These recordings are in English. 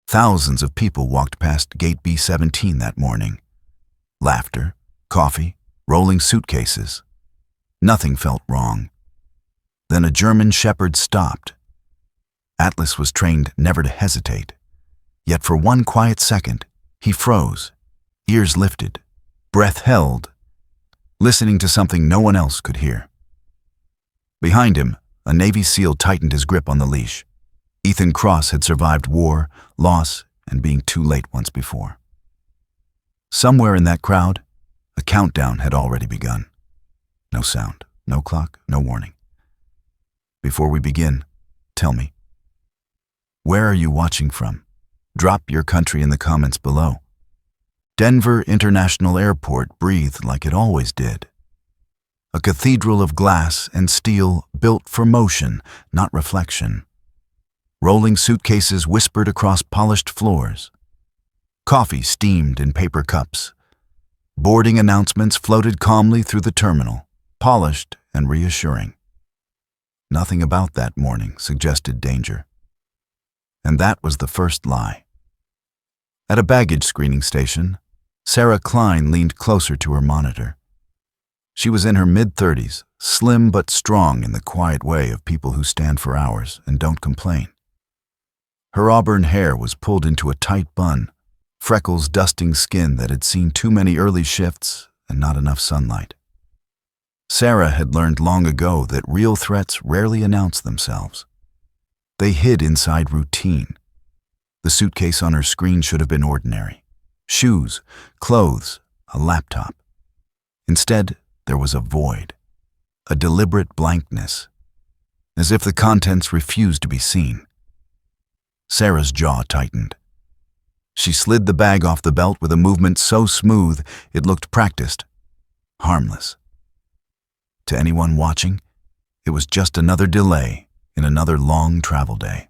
Thousands of people walked past Gate B17 that morning. Laughter, coffee, rolling suitcases. Nothing felt wrong. Then a German shepherd stopped. Atlas was trained never to hesitate. Yet for one quiet second, he froze, ears lifted, breath held, listening to something no one else could hear. Behind him, a Navy SEAL tightened his grip on the leash. Ethan Cross had survived war, loss, and being too late once before. Somewhere in that crowd, a countdown had already begun. No sound, no clock, no warning. Before we begin, tell me, where are you watching from? Drop your country in the comments below. Denver International Airport breathed like it always did. A cathedral of glass and steel built for motion, not reflection. Rolling suitcases whispered across polished floors. Coffee steamed in paper cups. Boarding announcements floated calmly through the terminal, polished and reassuring. Nothing about that morning suggested danger. And that was the first lie. At a baggage screening station, Sarah Klein leaned closer to her monitor. She was in her mid-30s, slim but strong in the quiet way of people who stand for hours and don't complain. Her auburn hair was pulled into a tight bun, freckles dusting skin that had seen too many early shifts and not enough sunlight. Sarah had learned long ago that real threats rarely announce themselves. They hid inside routine. The suitcase on her screen should have been ordinary. Shoes, clothes, a laptop. Instead, there was a void, a deliberate blankness, as if the contents refused to be seen. Sarah's jaw tightened. She slid the bag off the belt with a movement so smooth it looked practiced, harmless. To anyone watching, it was just another delay in another long travel day.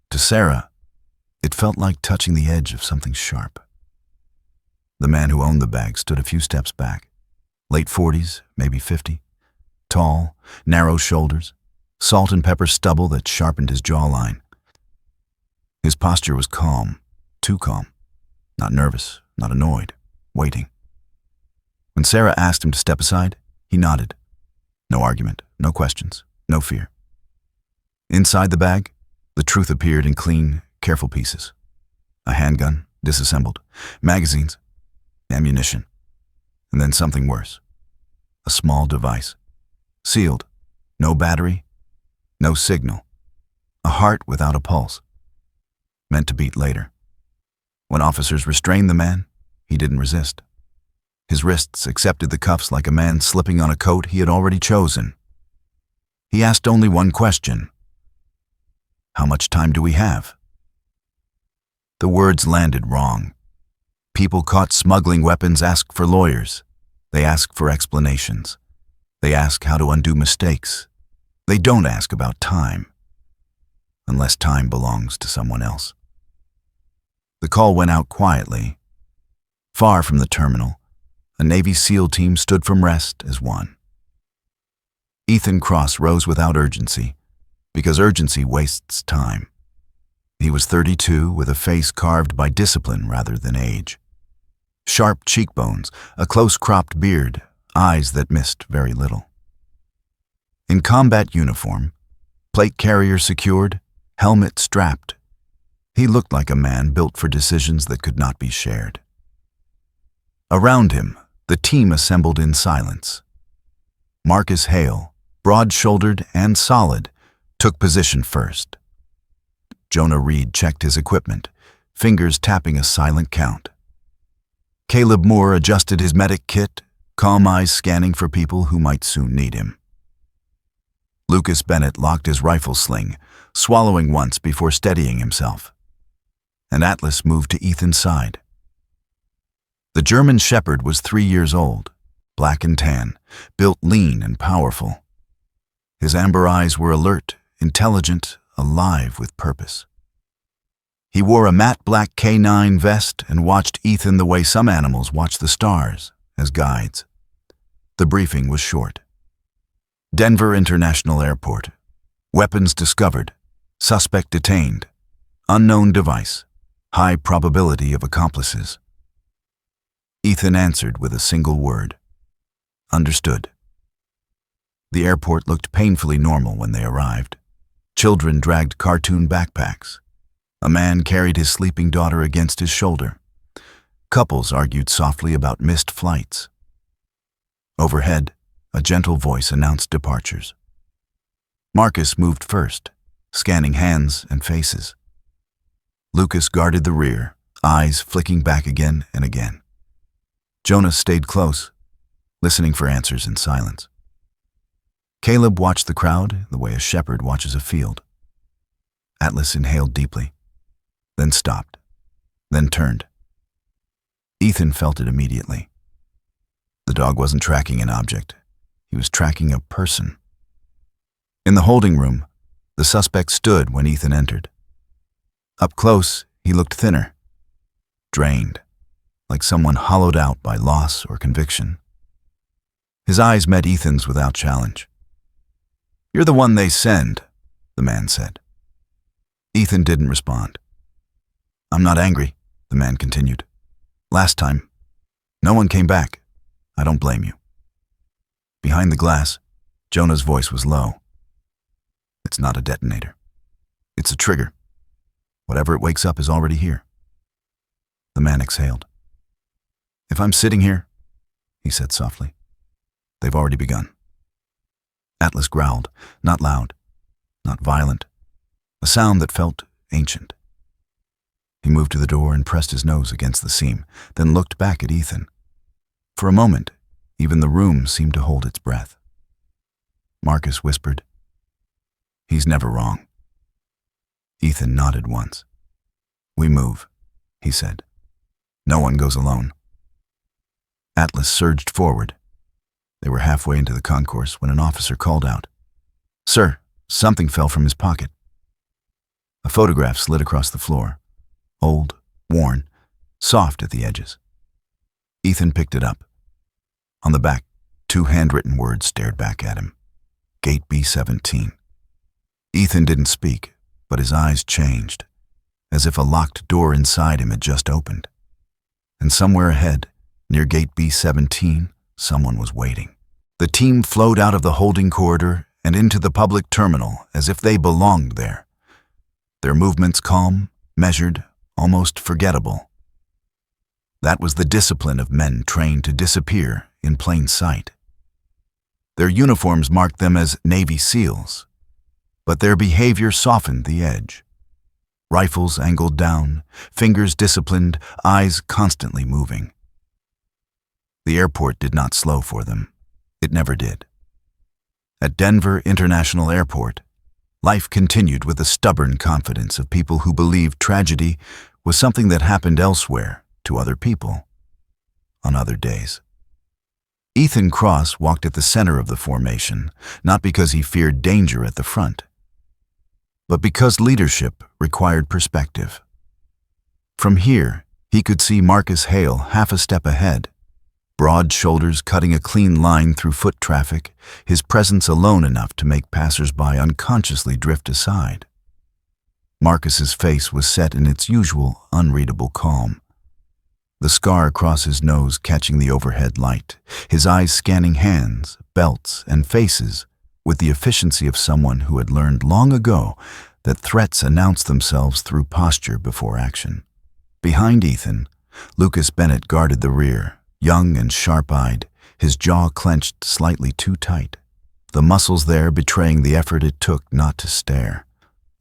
To Sarah, it felt like touching the edge of something sharp. The man who owned the bag stood a few steps back, late 40s, maybe 50, tall, narrow shoulders, salt and pepper stubble that sharpened his jawline. His posture was calm, too calm, not nervous, not annoyed, waiting. When Sarah asked him to step aside, he nodded. No argument, no questions, no fear. Inside the bag, the truth appeared in clean, careful pieces. A handgun, disassembled, magazines, ammunition, and then something worse. A small device, sealed, no battery, no signal, a heart without a pulse, meant to beat later. When officers restrained the man, he didn't resist. His wrists accepted the cuffs like a man slipping on a coat he had already chosen. He asked only one question. How much time do we have? The words landed wrong. People caught smuggling weapons ask for lawyers. They ask for explanations. They ask how to undo mistakes. They don't ask about time, unless time belongs to someone else. The call went out quietly. Far from the terminal, a Navy SEAL team stood from rest as one. Ethan Cross rose without urgency, because urgency wastes time. He was 32, with a face carved by discipline rather than age. Sharp cheekbones, a close-cropped beard, eyes that missed very little. In combat uniform, plate carrier secured, helmet strapped, he looked like a man built for decisions that could not be shared. Around him, the team assembled in silence. Marcus Hale, broad-shouldered and solid, took position first. Jonah Reed checked his equipment, fingers tapping a silent count. Caleb Moore adjusted his medic kit, calm eyes scanning for people who might soon need him. Lucas Bennett locked his rifle sling, swallowing once before steadying himself. And Atlas moved to Ethan's side. The German shepherd was 3 years old, black and tan, built lean and powerful. His amber eyes were alert, intelligent, alive with purpose. He wore a matte black K9 vest and watched Ethan the way some animals watch the stars, as guides. The briefing was short. Denver International Airport. Weapons discovered. Suspect detained. Unknown device. High probability of accomplices. Ethan answered with a single word. Understood. The airport looked painfully normal when they arrived. Children dragged cartoon backpacks. A man carried his sleeping daughter against his shoulder. Couples argued softly about missed flights. Overhead, a gentle voice announced departures. Marcus moved first, scanning hands and faces. Lucas guarded the rear, eyes flicking back again and again. Jonah stayed close, listening for answers in silence. Caleb watched the crowd the way a shepherd watches a field. Atlas inhaled deeply, then stopped, then turned. Ethan felt it immediately. The dog wasn't tracking an object. He was tracking a person. In the holding room, the suspect stood when Ethan entered. Up close, he looked thinner, drained, like someone hollowed out by loss or conviction. His eyes met Ethan's without challenge. "You're the one they send," the man said. Ethan didn't respond. "I'm not angry," the man continued. "Last time, no one came back. I don't blame you." Behind the glass, Jonah's voice was low. "It's not a detonator. It's a trigger. Whatever it wakes up is already here." The man exhaled. "If I'm sitting here," he said softly, "they've already begun." Atlas growled, not loud, not violent, a sound that felt ancient. He moved to the door and pressed his nose against the seam, then looked back at Ethan. For a moment, even the room seemed to hold its breath. Marcus whispered, "He's never wrong." Ethan nodded once. "We move," he said. "No one goes alone." Atlas surged forward. They were halfway into the concourse when an officer called out, "Sir, something fell from his pocket." A photograph slid across the floor, old, worn, soft at the edges. Ethan picked it up. On the back, 2 handwritten words stared back at him. Gate B17. Ethan didn't speak, but his eyes changed, as if a locked door inside him had just opened. And somewhere ahead, near Gate B17, someone was waiting. The team flowed out of the holding corridor and into the public terminal as if they belonged there. Their movements calm, measured, almost forgettable. That was the discipline of men trained to disappear in plain sight. Their uniforms marked them as Navy SEALs, but their behavior softened the edge. Rifles angled down, fingers disciplined, eyes constantly moving. The airport did not slow for them. It never did. At Denver International Airport, life continued with the stubborn confidence of people who believed tragedy was something that happened elsewhere to other people, on other days. Ethan Cross walked at the center of the formation, not because he feared danger at the front, but because leadership required perspective. From here, he could see Marcus Hale half a step ahead, broad shoulders cutting a clean line through foot traffic, his presence alone enough to make passers-by unconsciously drift aside. Marcus's face was set in its usual unreadable calm, the scar across his nose catching the overhead light, his eyes scanning hands, belts, and faces with the efficiency of someone who had learned long ago that threats announce themselves through posture before action. Behind Ethan, Lucas Bennett guarded the rear, young and sharp-eyed, his jaw clenched slightly too tight, the muscles there betraying the effort it took not to stare.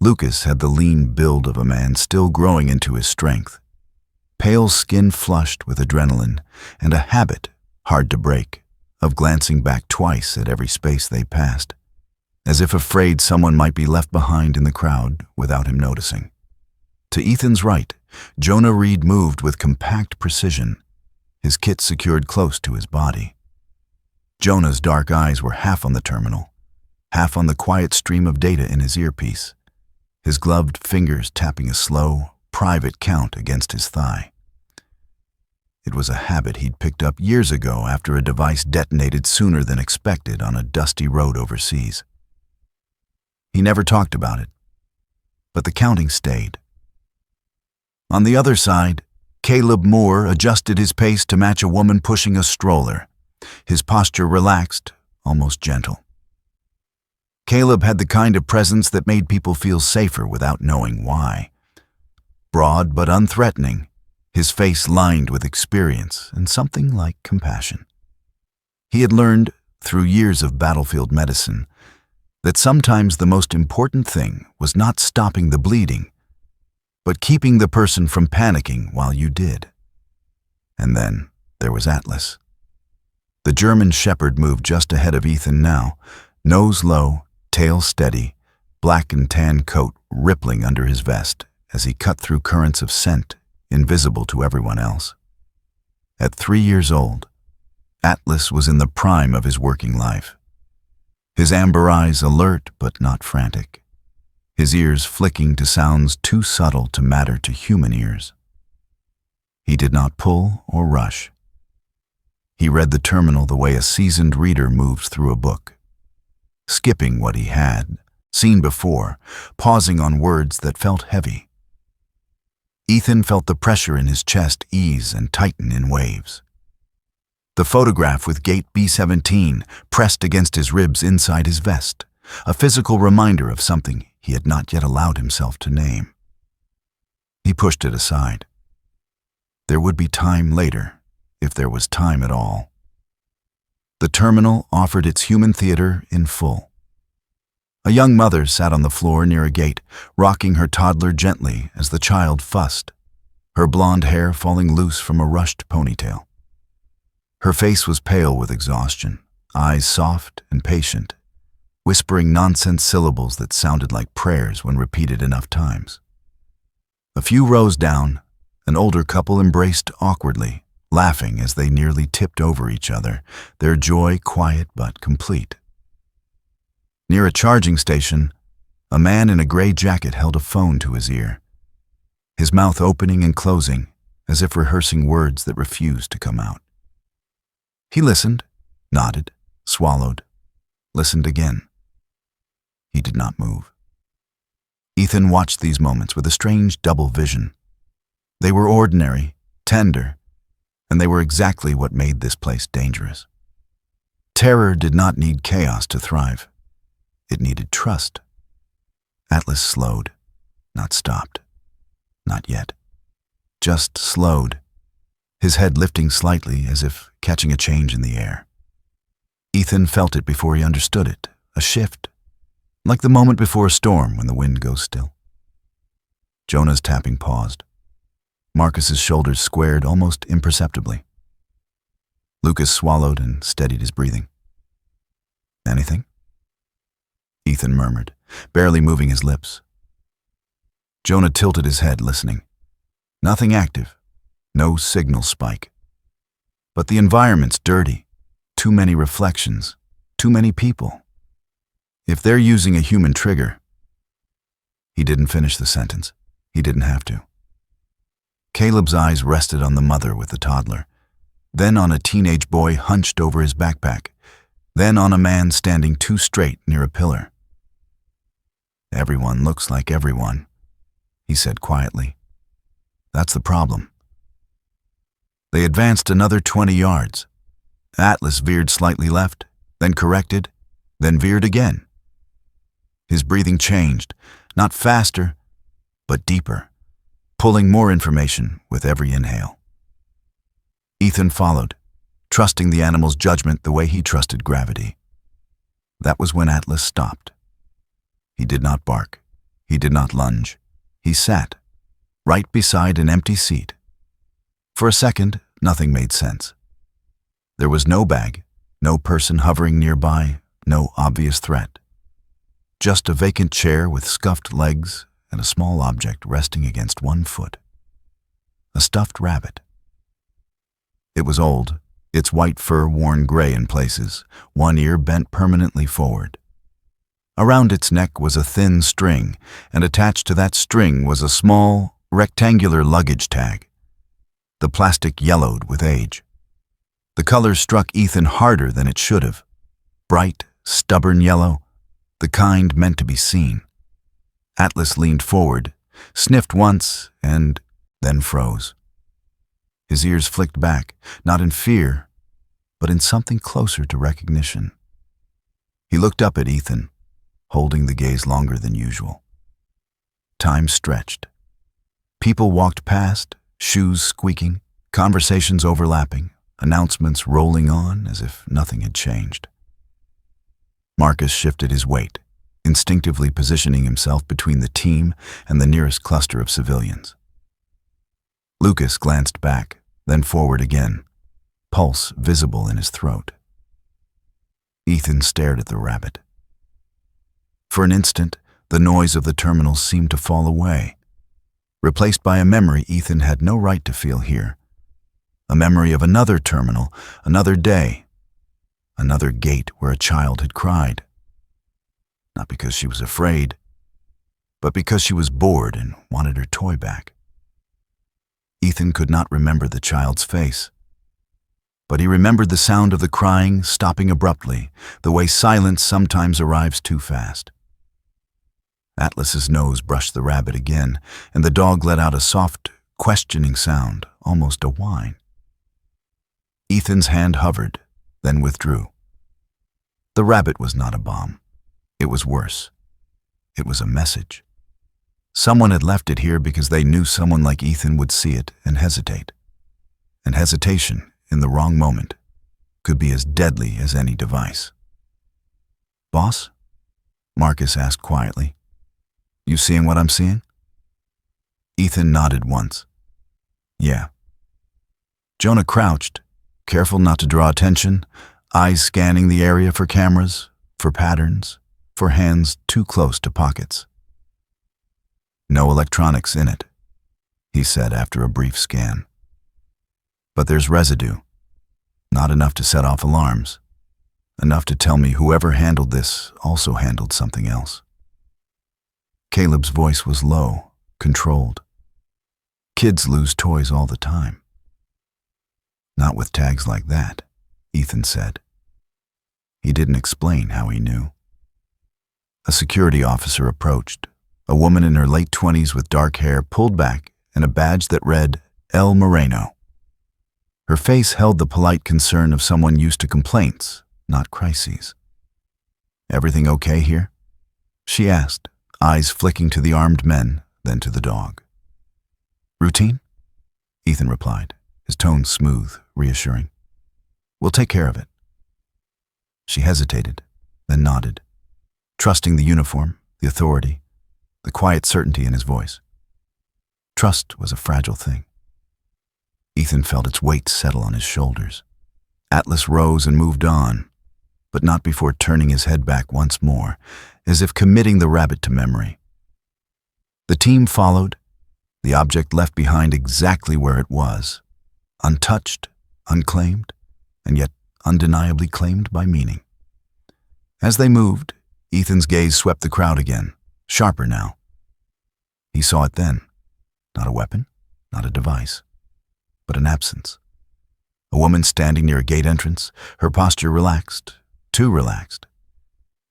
Lucas had the lean build of a man still growing into his strength, pale skin flushed with adrenaline, and a habit, hard to break, of glancing back twice at every space they passed, as if afraid someone might be left behind in the crowd without him noticing. To Ethan's right, Jonah Reed moved with compact precision, his kit secured close to his body. Jonah's dark eyes were half on the terminal, half on the quiet stream of data in his earpiece, his gloved fingers tapping a slow, private count against his thigh. It was a habit he'd picked up years ago after a device detonated sooner than expected on a dusty road overseas. He never talked about it, but the counting stayed, On the other side, Caleb Moore adjusted his pace to match a woman pushing a stroller, his posture relaxed, almost gentle. Caleb had the kind of presence that made people feel safer without knowing why. Broad but unthreatening, his face lined with experience and something like compassion. He had learned, through years of battlefield medicine, that sometimes the most important thing was not stopping the bleeding, but keeping the person from panicking while you did. And then there was Atlas. The German shepherd moved just ahead of Ethan now, nose low, tail steady, black and tan coat rippling under his vest as he cut through currents of scent invisible to everyone else. At 3 years old, Atlas was in the prime of his working life. His amber eyes alert but not frantic, his ears flicking to sounds too subtle to matter to human ears. He did not pull or rush. He read the terminal the way a seasoned reader moves through a book, skipping what he had seen before, pausing on words that felt heavy. Ethan felt the pressure in his chest ease and tighten in waves. The photograph with Gate B17 pressed against his ribs inside his vest, a physical reminder of something he had not yet allowed himself to name. He pushed it aside. There would be time later, if there was time at all. The terminal offered its human theater in full. A young mother sat on the floor near a gate, rocking her toddler gently as the child fussed, her blonde hair falling loose from a rushed ponytail. Her face was pale with exhaustion, eyes soft and patient, whispering nonsense syllables that sounded like prayers when repeated enough times. A few rows down, an older couple embraced awkwardly, laughing as they nearly tipped over each other, their joy quiet but complete. Near a charging station, a man in a gray jacket held a phone to his ear, his mouth opening and closing as if rehearsing words that refused to come out. He listened, nodded, swallowed, listened again. He did not move. Ethan watched these moments with a strange double vision. They were ordinary, tender, and they were exactly what made this place dangerous. Terror did not need chaos to thrive. It needed trust. Atlas slowed, not stopped. Not yet. Just slowed, his head lifting slightly as if catching a change in the air. Ethan felt it before he understood it, a shift, like the moment before a storm when the wind goes still. Jonah's tapping paused. Marcus's shoulders squared almost imperceptibly. Lucas swallowed and steadied his breathing. Anything? Ethan murmured, barely moving his lips. Jonah tilted his head, listening. Nothing active, no signal spike. But the environment's dirty. Too many reflections, too many people. If they're using a human trigger... He didn't finish the sentence. He didn't have to. Caleb's eyes rested on the mother with the toddler, then on a teenage boy hunched over his backpack, then on a man standing too straight near a pillar. Everyone looks like everyone, he said quietly. That's the problem. They advanced another 20 yards. Atlas veered slightly left, then corrected, then veered again. His breathing changed, not faster, but deeper, pulling more information with every inhale. Ethan followed, trusting the animal's judgment the way he trusted gravity. That was when Atlas stopped. He did not bark. He did not lunge. He sat, right beside an empty seat. For a second, nothing made sense. There was no bag, no person hovering nearby, no obvious threat. Just a vacant chair with scuffed legs and a small object resting against one foot. A stuffed rabbit. It was old, its white fur worn gray in places, one ear bent permanently forward. Around its neck was a thin string, and attached to that string was a small, rectangular luggage tag. The plastic yellowed with age. The color struck Ethan harder than it should have. Bright, stubborn yellow, the kind meant to be seen. Atlas leaned forward, sniffed once, and then froze. His ears flicked back, not in fear, but in something closer to recognition. He looked up at Ethan, holding the gaze longer than usual. Time stretched. People walked past, shoes squeaking, conversations overlapping, announcements rolling on as if nothing had changed. Marcus shifted his weight, instinctively positioning himself between the team and the nearest cluster of civilians. Lucas glanced back, then forward again, pulse visible in his throat. Ethan stared at the rabbit. For an instant, the noise of the terminal seemed to fall away, replaced by a memory Ethan had no right to feel here. A memory of another terminal, another day, another gate where a child had cried. Not because she was afraid, but because she was bored and wanted her toy back. Ethan could not remember the child's face, but he remembered the sound of the crying stopping abruptly, the way silence sometimes arrives too fast. Atlas's nose brushed the rabbit again, and the dog let out a soft, questioning sound, almost a whine. Ethan's hand hovered, then withdrew. The rabbit was not a bomb. It was worse. It was a message. Someone had left it here because they knew someone like Ethan would see it and hesitate. And hesitation, in the wrong moment, could be as deadly as any device. "Boss?" Marcus asked quietly. "You seeing what I'm seeing?" Ethan nodded once. "Yeah." Jonah crouched, careful not to draw attention, eyes scanning the area for cameras, for patterns, for hands too close to pockets. "No electronics in it," he said after a brief scan. "But there's residue. Not enough to set off alarms. Enough to tell me whoever handled this also handled something else." Caleb's voice was low, controlled. "Kids lose toys all the time." "Not with tags like that," Ethan said. He didn't explain how he knew. A security officer approached. A woman in her late 20s with dark hair pulled back and a badge that read El Moreno. Her face held the polite concern of someone used to complaints, not crises. "Everything okay here?" she asked, eyes flicking to the armed men, then to the dog. "Routine?" Ethan replied, his tone smooth, reassuring. "We'll take care of it." She hesitated, then nodded, trusting the uniform, the authority, the quiet certainty in his voice. Trust was a fragile thing. Ethan felt its weight settle on his shoulders. Atlas rose and moved on, but not before turning his head back once more, as if committing the rabbit to memory. The team followed, the object left behind exactly where it was, untouched, unclaimed, and yet undeniably claimed by meaning. As they moved, Ethan's gaze swept the crowd again, sharper now. He saw it then. Not a weapon, not a device, but an absence. A woman standing near a gate entrance, her posture relaxed, too relaxed.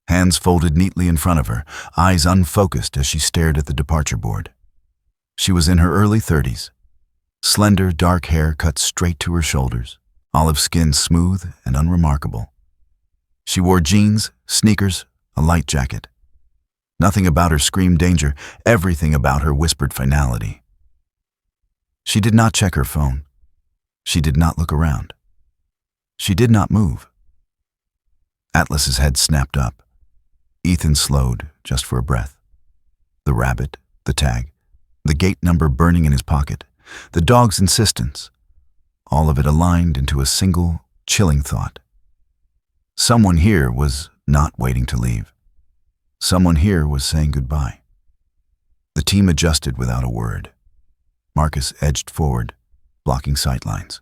Hands folded neatly in front of her, eyes unfocused as she stared at the departure board. She was in her early 30s. Slender, dark hair cut straight to her shoulders, olive skin smooth and unremarkable. She wore jeans, sneakers, a light jacket. Nothing about her screamed danger, everything about her whispered finality. She did not check her phone. She did not look around. She did not move. Atlas's head snapped up. Ethan slowed, just for a breath. The rabbit, the tag, the gate number burning in his pocket, the dog's insistence, all of it aligned into a single, chilling thought. Someone here was not waiting to leave. Someone here was saying goodbye. The team adjusted without a word. Marcus edged forward, blocking sightlines.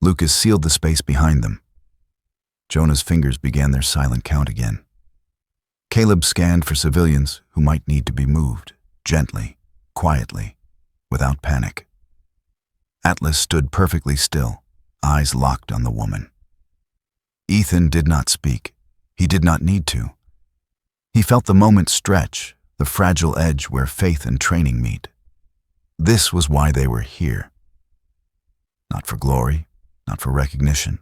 Lucas sealed the space behind them. Jonah's fingers began their silent count again. Caleb scanned for civilians who might need to be moved, gently, quietly, without panic. Atlas stood perfectly still, eyes locked on the woman. Ethan did not speak. He did not need to. He felt the moment stretch, the fragile edge where faith and training meet. This was why they were here. Not for glory, not for recognition,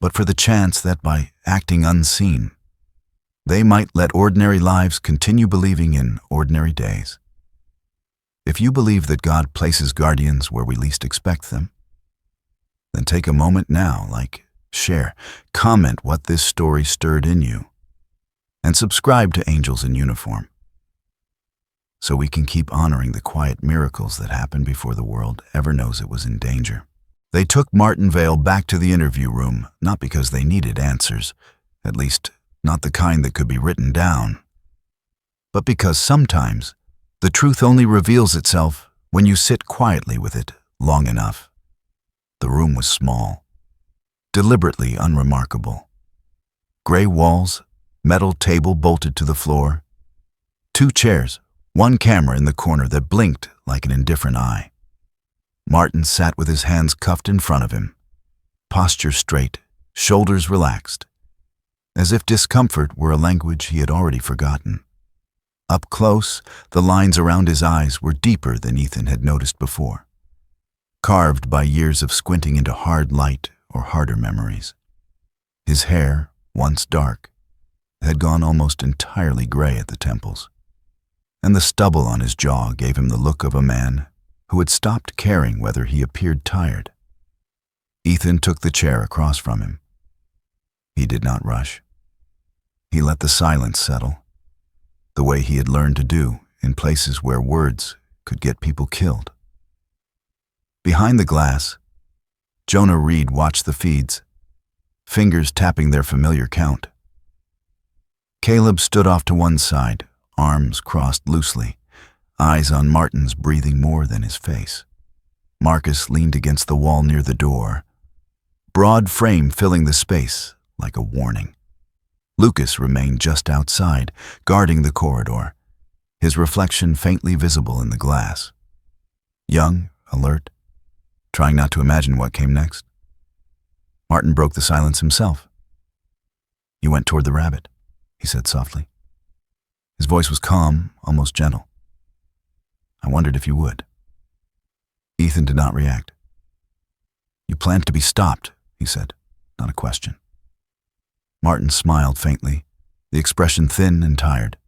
but for the chance that by acting unseen, they might let ordinary lives continue believing in ordinary days. If you believe that God places guardians where we least expect them, then take a moment now, share, comment what this story stirred in you, and subscribe to Angels in Uniform, so we can keep honoring the quiet miracles that happen before the world ever knows it was in danger. They took Martin Vale back to the interview room, not because they needed answers, at least not the kind that could be written down, but because sometimes the truth only reveals itself when you sit quietly with it long enough. The room was small, deliberately unremarkable. Gray walls, metal table bolted to the floor, 2 chairs, 1 camera in the corner that blinked like an indifferent eye. Martin sat with his hands cuffed in front of him, posture straight, shoulders relaxed, as if discomfort were a language he had already forgotten. Up close, the lines around his eyes were deeper than Ethan had noticed before, carved by years of squinting into hard light or harder memories. His hair, once dark, had gone almost entirely gray at the temples, and the stubble on his jaw gave him the look of a man who had stopped caring whether he appeared tired. Ethan took the chair across from him. He did not rush. He let the silence settle, the way he had learned to do in places where words could get people killed. Behind the glass, Jonah Reed watched the feeds, fingers tapping their familiar count. Caleb stood off to one side, arms crossed loosely, eyes on Martin's breathing more than his face. Marcus leaned against the wall near the door, broad frame filling the space like a warning. Lucas remained just outside, guarding the corridor, his reflection faintly visible in the glass. Young, alert, trying not to imagine what came next. Martin broke the silence himself. "You went toward the rabbit," he said softly. His voice was calm, almost gentle. "I wondered if you would." Ethan did not react. "You planned to be stopped," he said, not a question. Martin smiled faintly, the expression thin and tired.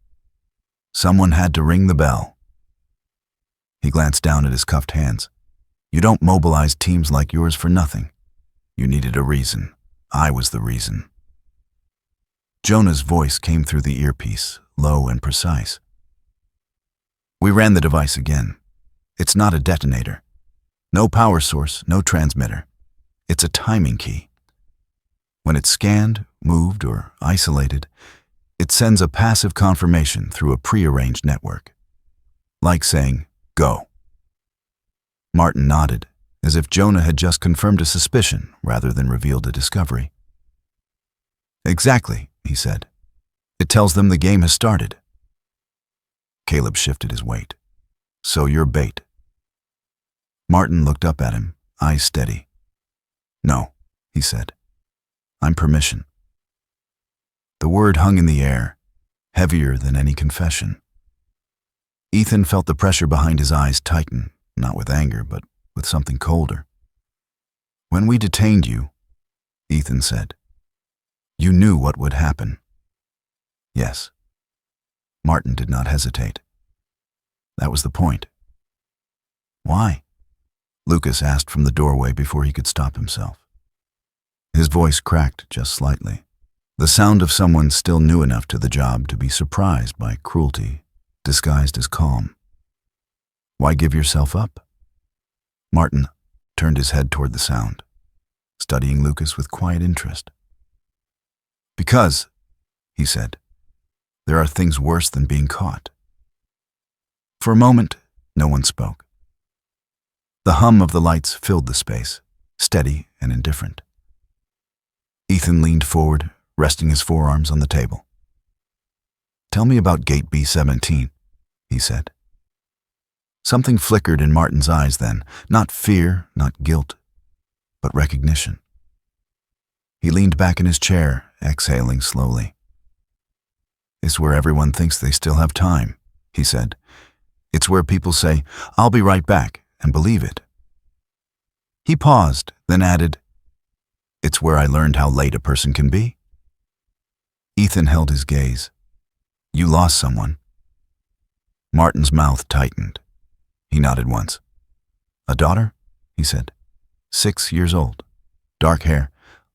Someone had to ring the bell. He glanced down at his cuffed hands. "You don't mobilize teams like yours for nothing. You needed a reason. I was the reason." Jonah's voice came through the earpiece, low and precise. "We ran the device again. It's not a detonator. No power source, no transmitter. It's a timing key. When it's scanned, moved, or isolated, it sends a passive confirmation through a prearranged network. Like saying, 'Go.'" Martin nodded, as if Jonah had just confirmed a suspicion rather than revealed a discovery. "Exactly," he said. "It tells them the game has started." Caleb shifted his weight. "So you're bait." Martin looked up at him, eyes steady. "No," he said. "I'm permission." The word hung in the air, heavier than any confession. Ethan felt the pressure behind his eyes tighten, not with anger, but with something colder. "When we detained you," Ethan said, "you knew what would happen." "Yes." Martin did not hesitate. "That was the point." "Why?" Lucas asked from the doorway before he could stop himself. His voice cracked just slightly, the sound of someone still new enough to the job to be surprised by cruelty, disguised as calm. "Why give yourself up?" Martin turned his head toward the sound, studying Lucas with quiet interest. "Because," he said, "there are things worse than being caught." For a moment, no one spoke. The hum of the lights filled the space, steady and indifferent. Ethan leaned forward, resting his forearms on the table. "Tell me about Gate B17, he said. Something flickered in Martin's eyes then, not fear, not guilt, but recognition. He leaned back in his chair, exhaling slowly. "It's where everyone thinks they still have time," he said. It's where people say, "I'll be right back," and believe it. He paused, then added, "It's where I learned how late a person can be." Ethan held his gaze. "You lost someone." Martin's mouth tightened. He nodded once. "A daughter?" he said. 6 years old. Dark hair.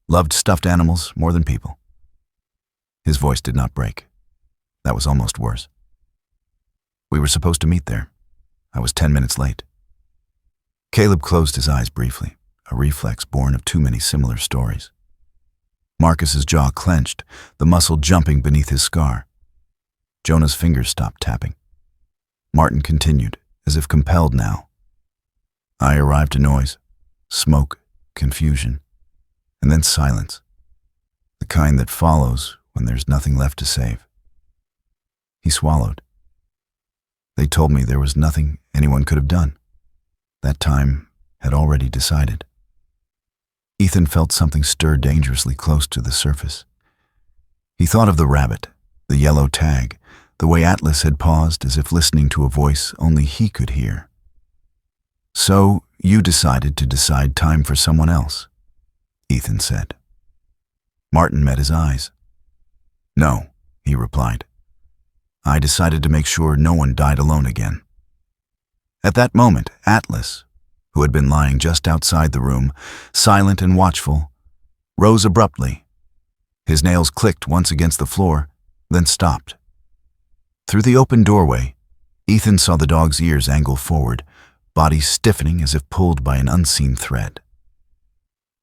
Loved stuffed animals more than people. His voice did not break. That was almost worse. "We were supposed to meet there. I was 10 minutes late." Caleb closed his eyes briefly, a reflex born of too many similar stories. Marcus's jaw clenched, the muscle jumping beneath his scar. Jonah's fingers stopped tapping. Martin continued, as if compelled now. "I arrived to noise, smoke, confusion, and then silence. The kind that follows when there's nothing left to save." He swallowed. "They told me there was nothing anyone could have done. That time had already decided." Ethan felt something stir dangerously close to the surface. He thought of the rabbit, the yellow tag, the way Atlas had paused as if listening to a voice only he could hear. "So you decided to decide time for someone else," Ethan said. Martin met his eyes. "No," he replied. "I decided to make sure no one died alone again." At that moment, Atlas, who had been lying just outside the room, silent and watchful, rose abruptly. His nails clicked once against the floor, then stopped. Through the open doorway, Ethan saw the dog's ears angle forward, body stiffening as if pulled by an unseen thread.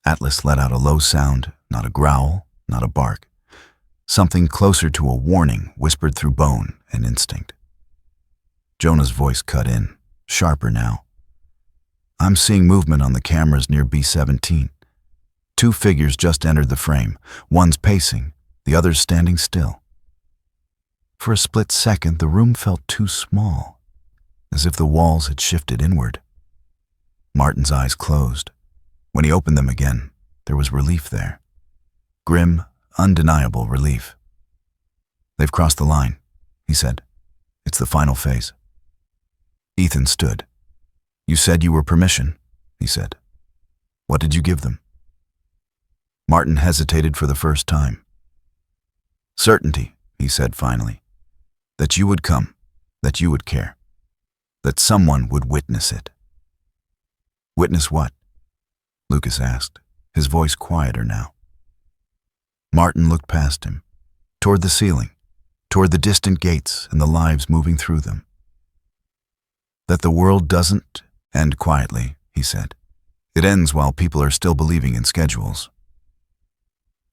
Atlas let out a low sound, not a growl, not a bark. Something closer to a warning whispered through bone and instinct. Jonah's voice cut in, sharper now. "I'm seeing movement on the cameras near B17. 2 figures just entered the frame. One's pacing, the other's standing still." For a split second, the room felt too small, as if the walls had shifted inward. Martin's eyes closed. When he opened them again, there was relief there. Grim, undeniable relief. "They've crossed the line," he said. "It's the final phase." Ethan stood. "You said you were permission," he said. "What did you give them?" Martin hesitated for the first time. "Certainty," he said finally. "That you would come, that you would care, that someone would witness it." "Witness what?" Lucas asked, his voice quieter now. Martin looked past him, toward the ceiling, toward the distant gates and the lives moving through them. "That the world doesn't end quietly," he said. "It ends while people are still believing in schedules."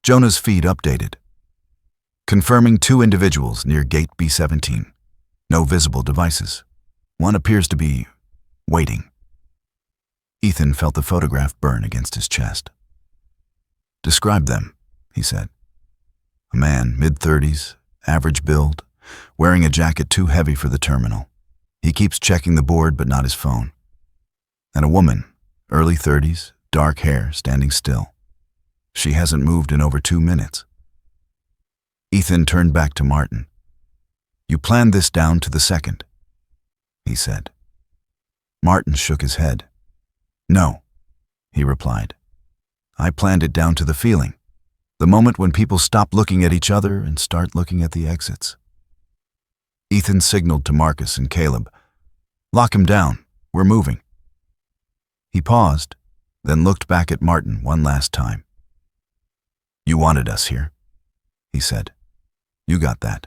Jonah's feed updated. "Confirming 2 individuals near Gate B17. No visible devices. One appears to be waiting." Ethan felt the photograph burn against his chest. "Describe them," he said. "A man, mid-30s, average build, wearing a jacket too heavy for the terminal. He keeps checking the board but not his phone. And a woman, early 30s, dark hair, standing still. She hasn't moved in over 2 minutes." Ethan turned back to Martin. "You planned this down to the second," he said. Martin shook his head. "No," he replied. "I planned it down to the feeling, the moment when people stop looking at each other and start looking at the exits." Ethan signaled to Marcus and Caleb, "Lock him down, we're moving." He paused, then looked back at Martin one last time. "You wanted us here," he said. "You got that.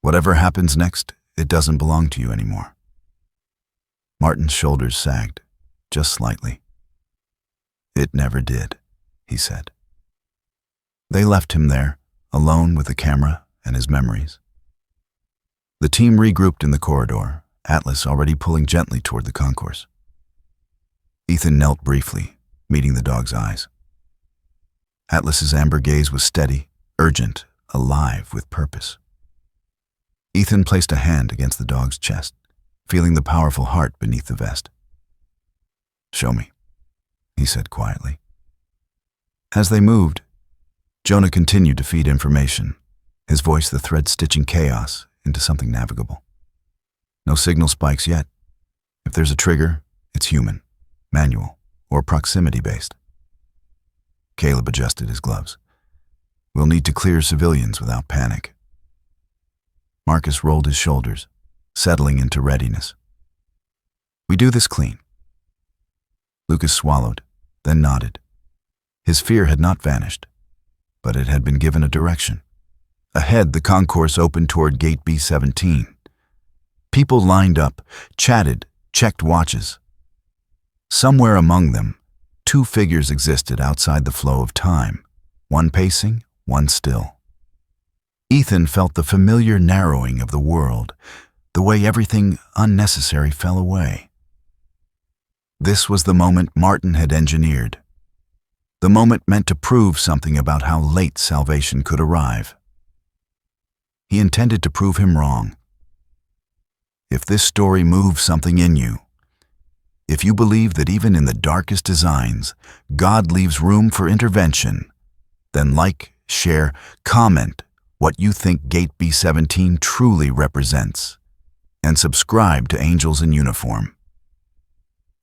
Whatever happens next, it doesn't belong to you anymore." Martin's shoulders sagged, just slightly. "It never did," he said. They left him there, alone with the camera and his memories. The team regrouped in the corridor, Atlas already pulling gently toward the concourse. Ethan knelt briefly, meeting the dog's eyes. Atlas's amber gaze was steady, urgent, alive with purpose. Ethan placed a hand against the dog's chest, feeling the powerful heart beneath the vest. "Show me," he said quietly. As they moved, Jonah continued to feed information, his voice the thread stitching chaos into something navigable. No signal spikes yet. If there's a trigger, it's human, manual, or proximity-based. Caleb adjusted his gloves. We'll need to clear civilians without panic. Marcus rolled his shoulders, settling into readiness. We do this clean. Lucas swallowed, then nodded. His fear had not vanished, but it had been given a direction. Ahead, the concourse opened toward Gate B17. People lined up, chatted, checked watches. Somewhere among them, two figures existed outside the flow of time, one pacing, one still. Ethan felt the familiar narrowing of the world, the way everything unnecessary fell away. This was the moment Martin had engineered. The moment meant to prove something about how late salvation could arrive. He intended to prove him wrong. If this story moves something in you, if you believe that even in the darkest designs, God leaves room for intervention, then like, share, comment what you think Gate B17 truly represents, and subscribe to Angels in Uniform,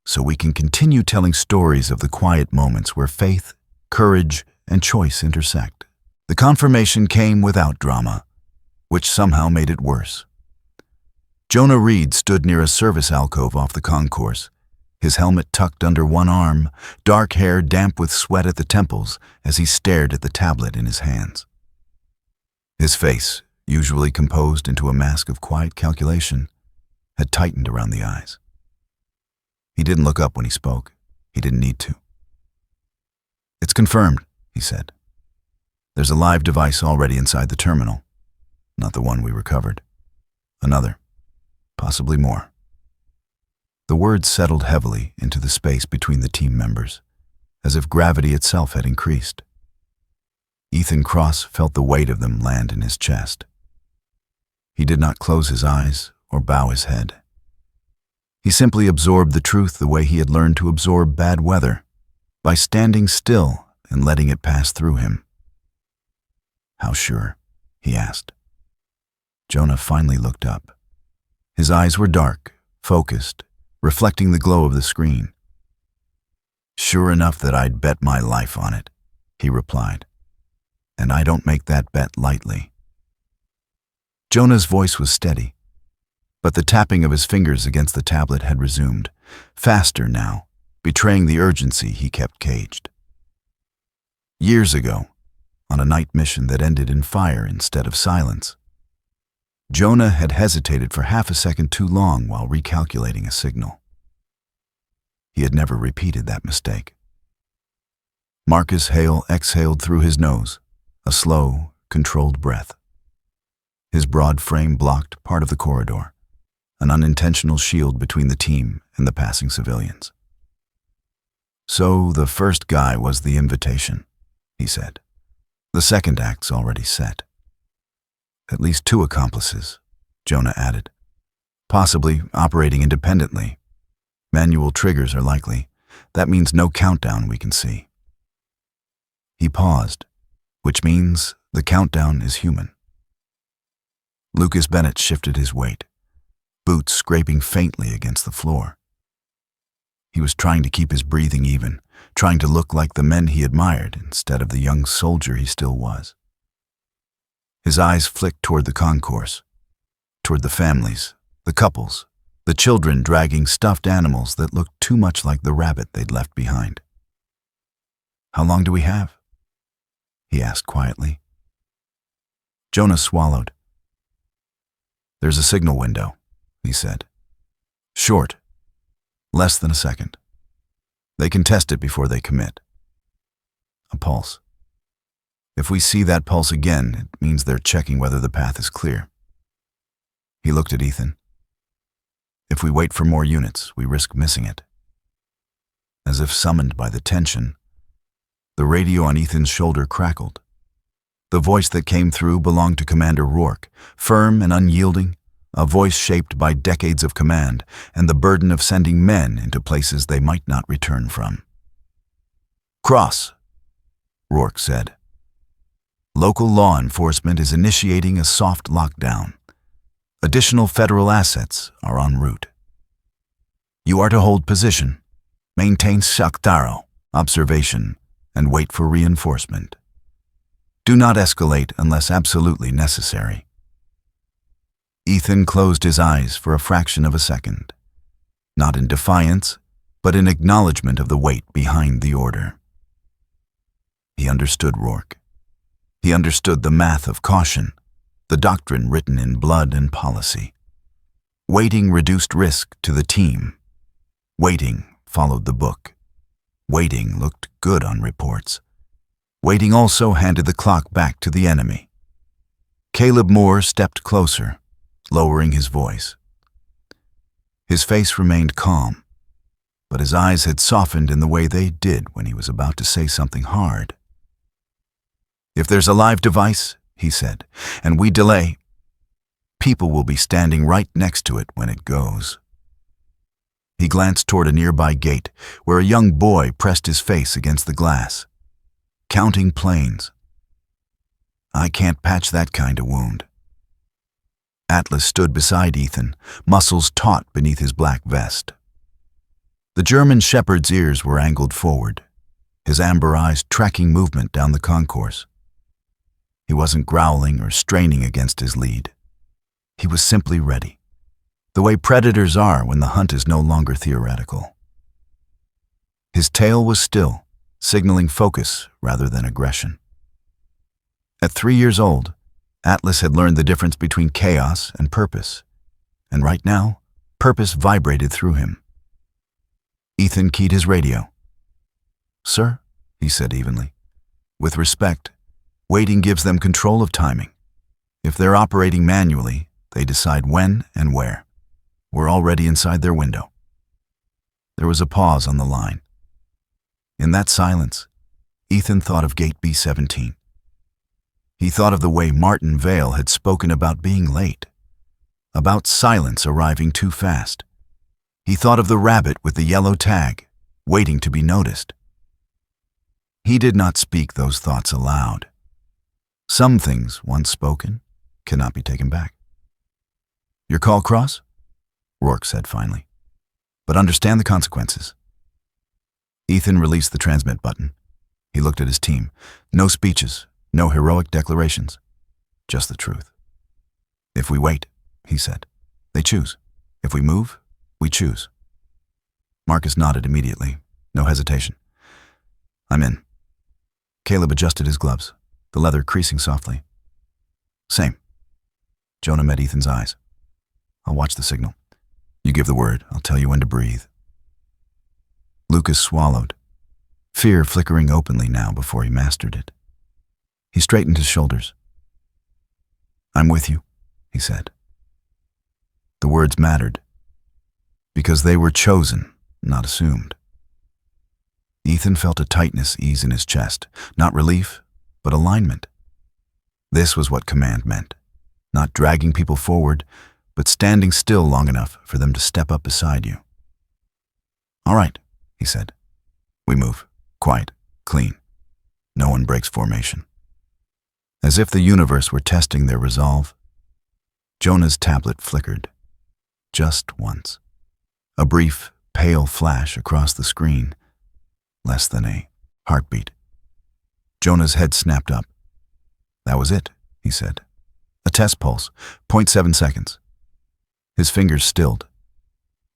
so we can continue telling stories of the quiet moments where faith, courage, and choice intersect. The confirmation came without drama, which somehow made it worse. Jonah Reed stood near a service alcove off the concourse, his helmet tucked under one arm, dark hair damp with sweat at the temples as he stared at the tablet in his hands. His face, usually composed into a mask of quiet calculation, had tightened around the eyes. He didn't look up when he spoke. He didn't need to. It's confirmed, he said. There's a live device already inside the terminal. Not the one we recovered. Another. Possibly more. The words settled heavily into the space between the team members, as if gravity itself had increased. Ethan Cross felt the weight of them land in his chest. He did not close his eyes or bow his head. He simply absorbed the truth the way he had learned to absorb bad weather, by standing still and letting it pass through him. How sure? He asked. Jonah finally looked up. His eyes were dark, focused, reflecting the glow of the screen. Sure enough that I'd bet my life on it, he replied. And I don't make that bet lightly. Jonah's voice was steady, but the tapping of his fingers against the tablet had resumed, faster now, betraying the urgency he kept caged. Years ago, on a night mission that ended in fire instead of silence, Jonah had hesitated for half a second too long while recalculating a signal. He had never repeated that mistake. Marcus Hale exhaled through his nose, a slow, controlled breath. His broad frame blocked part of the corridor, an unintentional shield between the team and the passing civilians. So the first guy was the invitation, he said. The second act's already set. At least 2 accomplices, Jonah added, possibly operating independently. Manual triggers are likely. That means no countdown we can see. He paused, which means the countdown is human. Lucas Bennett shifted his weight, boots scraping faintly against the floor. He was trying to keep his breathing even, trying to look like the men he admired instead of the young soldier he still was. His eyes flicked toward the concourse, toward the families, the couples, the children dragging stuffed animals that looked too much like the rabbit they'd left behind. How long do we have? He asked quietly. Jonah swallowed. There's a signal window, he said. Short. Less than a second. They can test it before they commit. A pulse. If we see that pulse again, it means they're checking whether the path is clear. He looked at Ethan. If we wait for more units, we risk missing it. As if summoned by the tension, the radio on Ethan's shoulder crackled. The voice that came through belonged to Commander Rourke, firm and unyielding, a voice shaped by decades of command and the burden of sending men into places they might not return from. Cross, Rourke said. Local law enforcement is initiating a soft lockdown. Additional federal assets are en route. You are to hold position, maintain Shaktaro, observation, and wait for reinforcement. Do not escalate unless absolutely necessary. Ethan closed his eyes for a fraction of a second, not in defiance, but in acknowledgement of the weight behind the order. He understood Rourke. He understood the math of caution, the doctrine written in blood and policy. Waiting reduced risk to the team. Waiting followed the book. Waiting looked good on reports. Waiting also handed the clock back to the enemy. Caleb Moore stepped closer, lowering his voice. His face remained calm, but his eyes had softened in the way they did when he was about to say something hard. If there's a live device, he said, and we delay, people will be standing right next to it when it goes. He glanced toward a nearby gate where a young boy pressed his face against the glass, counting planes. I can't patch that kind of wound. Atlas stood beside Ethan, muscles taut beneath his black vest. The German shepherd's ears were angled forward, his amber eyes tracking movement down the concourse. He wasn't growling or straining against his lead. He was simply ready, the way predators are when the hunt is no longer theoretical. His tail was still, signaling focus rather than aggression. At 3 years old, Atlas had learned the difference between chaos and purpose, and right now, purpose vibrated through him. Ethan keyed his radio. "Sir," he said evenly, "with respect, waiting gives them control of timing. If they're operating manually, they decide when and where. We're already inside their window." There was a pause on the line. In that silence, Ethan thought of Gate B17. He thought of the way Martin Vale had spoken about being late, about silence arriving too fast. He thought of the rabbit with the yellow tag, waiting to be noticed. He did not speak those thoughts aloud. Some things, once spoken, cannot be taken back. "Your call, Cross?" Rourke said finally. "But understand the consequences." Ethan released the transmit button. He looked at his team. No speeches, no heroic declarations, just the truth. "If we wait," he said, "they choose. If we move, we choose." Marcus nodded immediately, no hesitation. "I'm in." Caleb adjusted his gloves, the leather creasing softly. "Same." Jonah met Ethan's eyes. "I'll watch the signal. You give the word, I'll tell you when to breathe." Lucas swallowed, fear flickering openly now before he mastered it. He straightened his shoulders. "I'm with you," he said. The words mattered, because they were chosen, not assumed. Ethan felt a tightness ease in his chest, not relief, but alignment. This was what command meant, not dragging people forward, but standing still long enough for them to step up beside you. "All right," he said. "We move. Quiet. Clean. No one breaks formation." As if the universe were testing their resolve, Jonah's tablet flickered. Just once. A brief, pale flash across the screen. Less than a heartbeat. Jonah's head snapped up. "That was it," he said. "A test pulse, 0.7 seconds. His fingers stilled.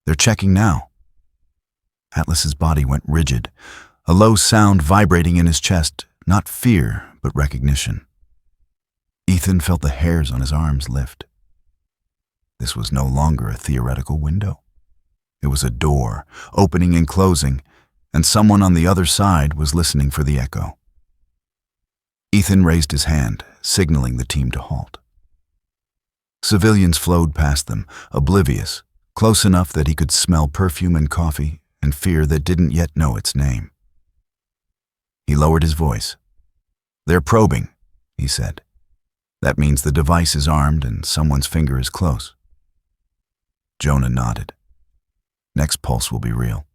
"They're checking now." Atlas's body went rigid, a low sound vibrating in his chest, not fear, but recognition. Ethan felt the hairs on his arms lift. This was no longer a theoretical window. It was a door, opening and closing, and someone on the other side was listening for the echo. Ethan raised his hand, signaling the team to halt. Civilians flowed past them, oblivious, close enough that he could smell perfume and coffee and fear that didn't yet know its name. He lowered his voice. "They're probing," he said. "That means the device is armed and someone's finger is close." Jonah nodded. Next pulse will be real.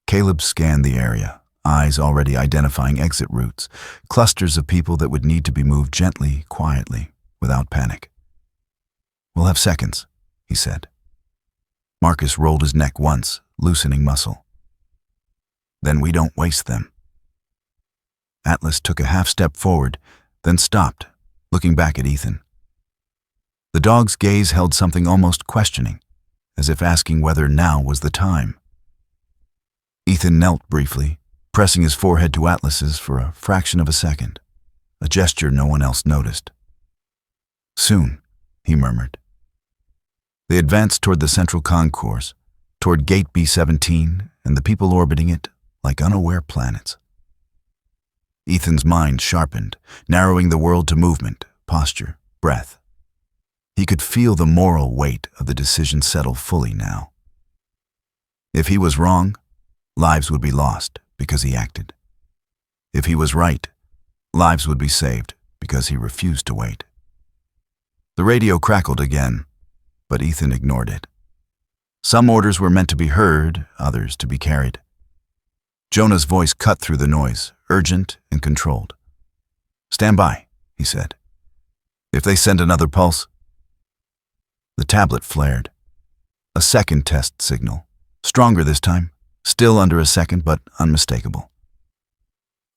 Caleb scanned the area, eyes already identifying exit routes, clusters of people that would need to be moved gently, quietly, without panic. We'll have seconds, he said. Marcus rolled his neck once, loosening muscle. Then we don't waste them. Atlas took a half step forward, then stopped, looking back at Ethan. The dog's gaze held something almost questioning, as if asking whether now was the time. Ethan knelt briefly, pressing his forehead to Atlas's for a fraction of a second, a gesture no one else noticed. Soon, he murmured. They advanced toward the central concourse, toward Gate B17 and the people orbiting it like unaware planets. Ethan's mind sharpened, narrowing the world to movement, posture, breath. He could feel the moral weight of the decision settle fully now. If he was wrong, lives would be lost because he acted. If he was right, lives would be saved because he refused to wait. The radio crackled again, but Ethan ignored it. Some orders were meant to be heard, others to be carried. Jonah's voice cut through the noise, urgent and controlled. "Stand by," he said. "If they send another pulse..." The tablet flared. A second test signal, stronger this time, still under a second but unmistakable.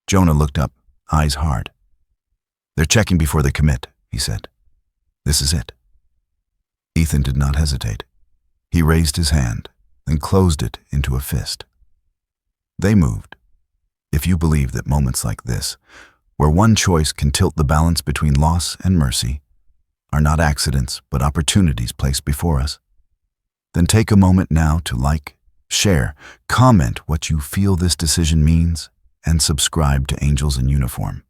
Jonah looked up, eyes hard. "They're checking before they commit," he said. "This is it." Ethan did not hesitate. He raised his hand, then closed it into a fist. They moved. If you believe that moments like this, where one choice can tilt the balance between loss and mercy, are not accidents but opportunities placed before us, then take a moment now to like, share, comment what you feel this decision means, and subscribe to Angels in Uniform,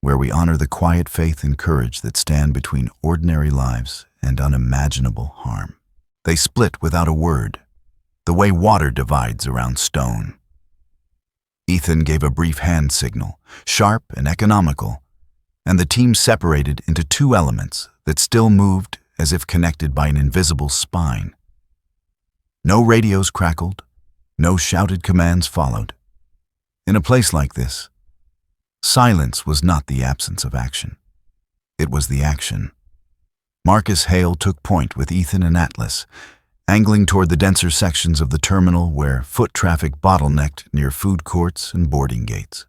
where we honor the quiet faith and courage that stand between ordinary lives and unimaginable harm. They split without a word, the way water divides around stone. Ethan gave a brief hand signal, sharp and economical, and the team separated into two elements that still moved as if connected by an invisible spine. No radios crackled, no shouted commands followed. In a place like this, silence was not the absence of action. It was the action. Marcus Hale took point with Ethan and Atlas, angling toward the denser sections of the terminal where foot traffic bottlenecked near food courts and boarding gates.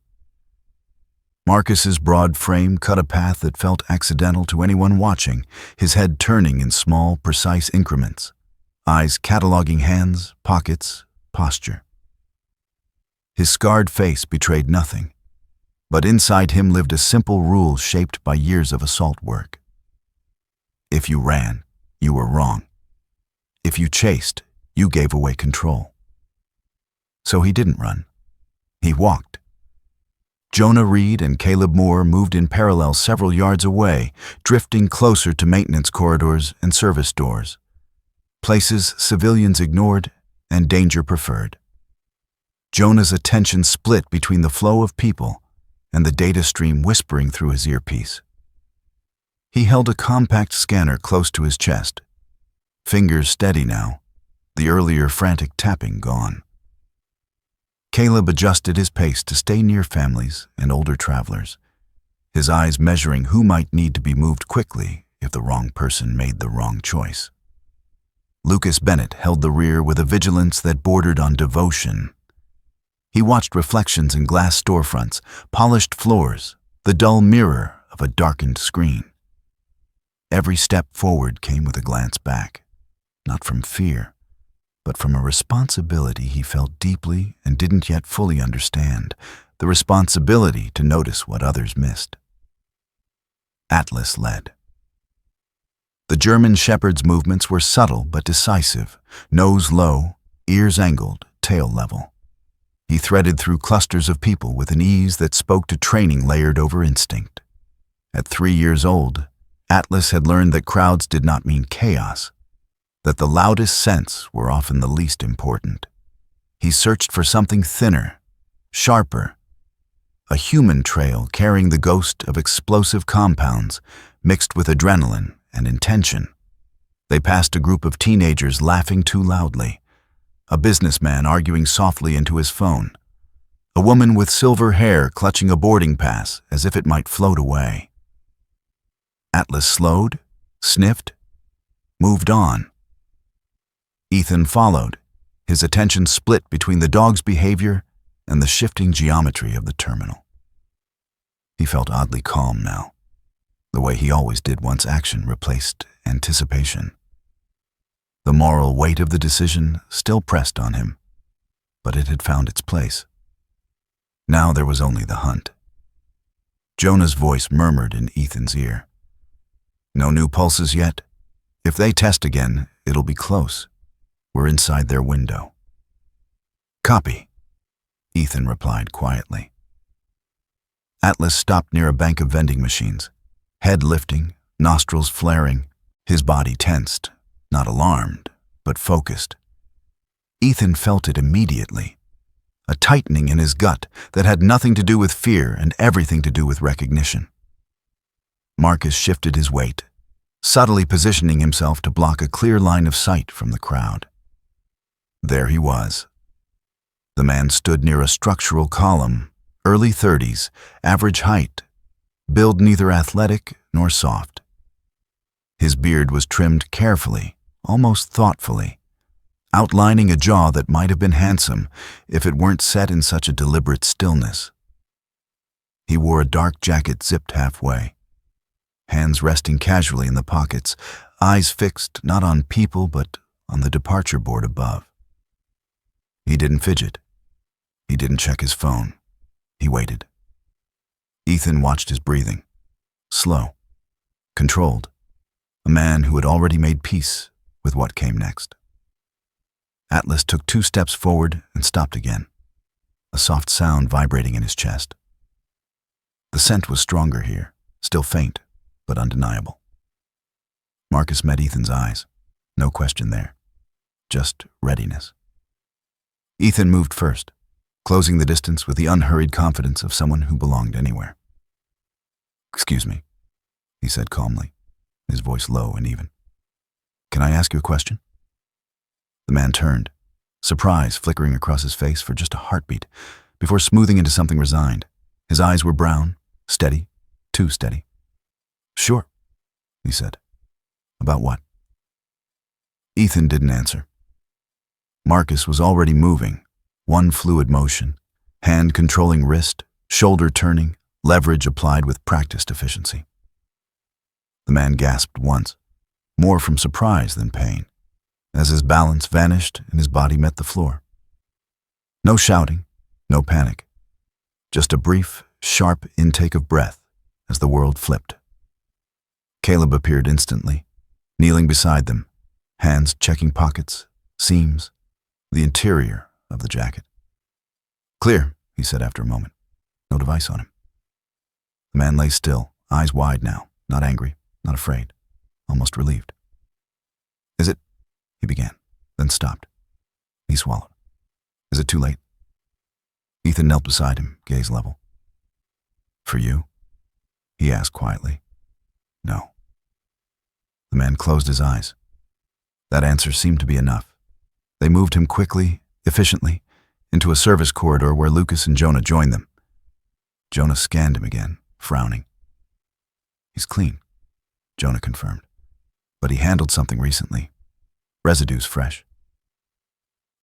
Marcus's broad frame cut a path that felt accidental to anyone watching, his head turning in small, precise increments, eyes cataloging hands, pockets, posture. His scarred face betrayed nothing, but inside him lived a simple rule shaped by years of assault work. If you ran, you were wrong. If you chased, you gave away control. So he didn't run. He walked. Jonah Reed and Caleb Moore moved in parallel several yards away, drifting closer to maintenance corridors and service doors, places civilians ignored and danger preferred. Jonah's attention split between the flow of people and the data stream whispering through his earpiece. He held a compact scanner close to his chest, fingers steady now, the earlier frantic tapping gone. Caleb adjusted his pace to stay near families and older travelers, his eyes measuring who might need to be moved quickly if the wrong person made the wrong choice. Lucas Bennett held the rear with a vigilance that bordered on devotion. He watched reflections in glass storefronts, polished floors, the dull mirror of a darkened screen. Every step forward came with a glance back, not from fear, but from a responsibility he felt deeply and didn't yet fully understand, the responsibility to notice what others missed. Atlas led. The German shepherd's movements were subtle but decisive, nose low, ears angled, tail level. He threaded through clusters of people with an ease that spoke to training layered over instinct. At 3 years old, Atlas had learned that crowds did not mean chaos, that the loudest scents were often the least important. He searched for something thinner, sharper, a human trail carrying the ghost of explosive compounds mixed with adrenaline and intention. They passed a group of teenagers laughing too loudly, a businessman arguing softly into his phone, a woman with silver hair clutching a boarding pass as if it might float away. Atlas slowed, sniffed, moved on. Ethan followed, his attention split between the dog's behavior and the shifting geometry of the terminal. He felt oddly calm now, the way he always did once action replaced anticipation. The moral weight of the decision still pressed on him, but it had found its place. Now there was only the hunt. Jonah's voice murmured in Ethan's ear. "No new pulses yet? If they test again, it'll be close. We're inside their window." "Copy," Ethan replied quietly. Atlas stopped near a bank of vending machines, head lifting, nostrils flaring, his body tensed, not alarmed, but focused. Ethan felt it immediately, a tightening in his gut that had nothing to do with fear and everything to do with recognition. Marcus shifted his weight, subtly positioning himself to block a clear line of sight from the crowd. There he was. The man stood near a structural column, early 30s, average height, build neither athletic nor soft. His beard was trimmed carefully, almost thoughtfully, outlining a jaw that might have been handsome if it weren't set in such a deliberate stillness. He wore a dark jacket zipped halfway, hands resting casually in the pockets, eyes fixed not on people but on the departure board above. He didn't fidget. He didn't check his phone. He waited. Ethan watched his breathing. Slow, controlled, a man who had already made peace with what came next. Atlas took 2 steps forward and stopped again, a soft sound vibrating in his chest. The scent was stronger here, still faint, but undeniable. Marcus met Ethan's eyes. No question there. Just readiness. Ethan moved first, closing the distance with the unhurried confidence of someone who belonged anywhere. "Excuse me," he said calmly, his voice low and even. "Can I ask you a question?" The man turned, surprise flickering across his face for just a heartbeat, before smoothing into something resigned. His eyes were brown, steady, too steady. "Sure," he said. "About what?" Ethan didn't answer. Marcus was already moving, one fluid motion, hand controlling wrist, shoulder turning, leverage applied with practiced efficiency. The man gasped once, more from surprise than pain, as his balance vanished and his body met the floor. No shouting, no panic, just a brief, sharp intake of breath as the world flipped. Caleb appeared instantly, kneeling beside them, hands checking pockets, seams, the interior of the jacket. "Clear," he said after a moment. No device on him. The man lay still, eyes wide now, not angry, not afraid, almost relieved. "Is it?" he began, then stopped. He swallowed. "Is it too late?" Ethan knelt beside him, gaze level. "For you?" he asked quietly. "No." The man closed his eyes. That answer seemed to be enough. They moved him quickly, efficiently, into a service corridor where Lucas and Jonah joined them. Jonah scanned him again, frowning. "He's clean," Jonah confirmed. "But he handled something recently. Residues fresh."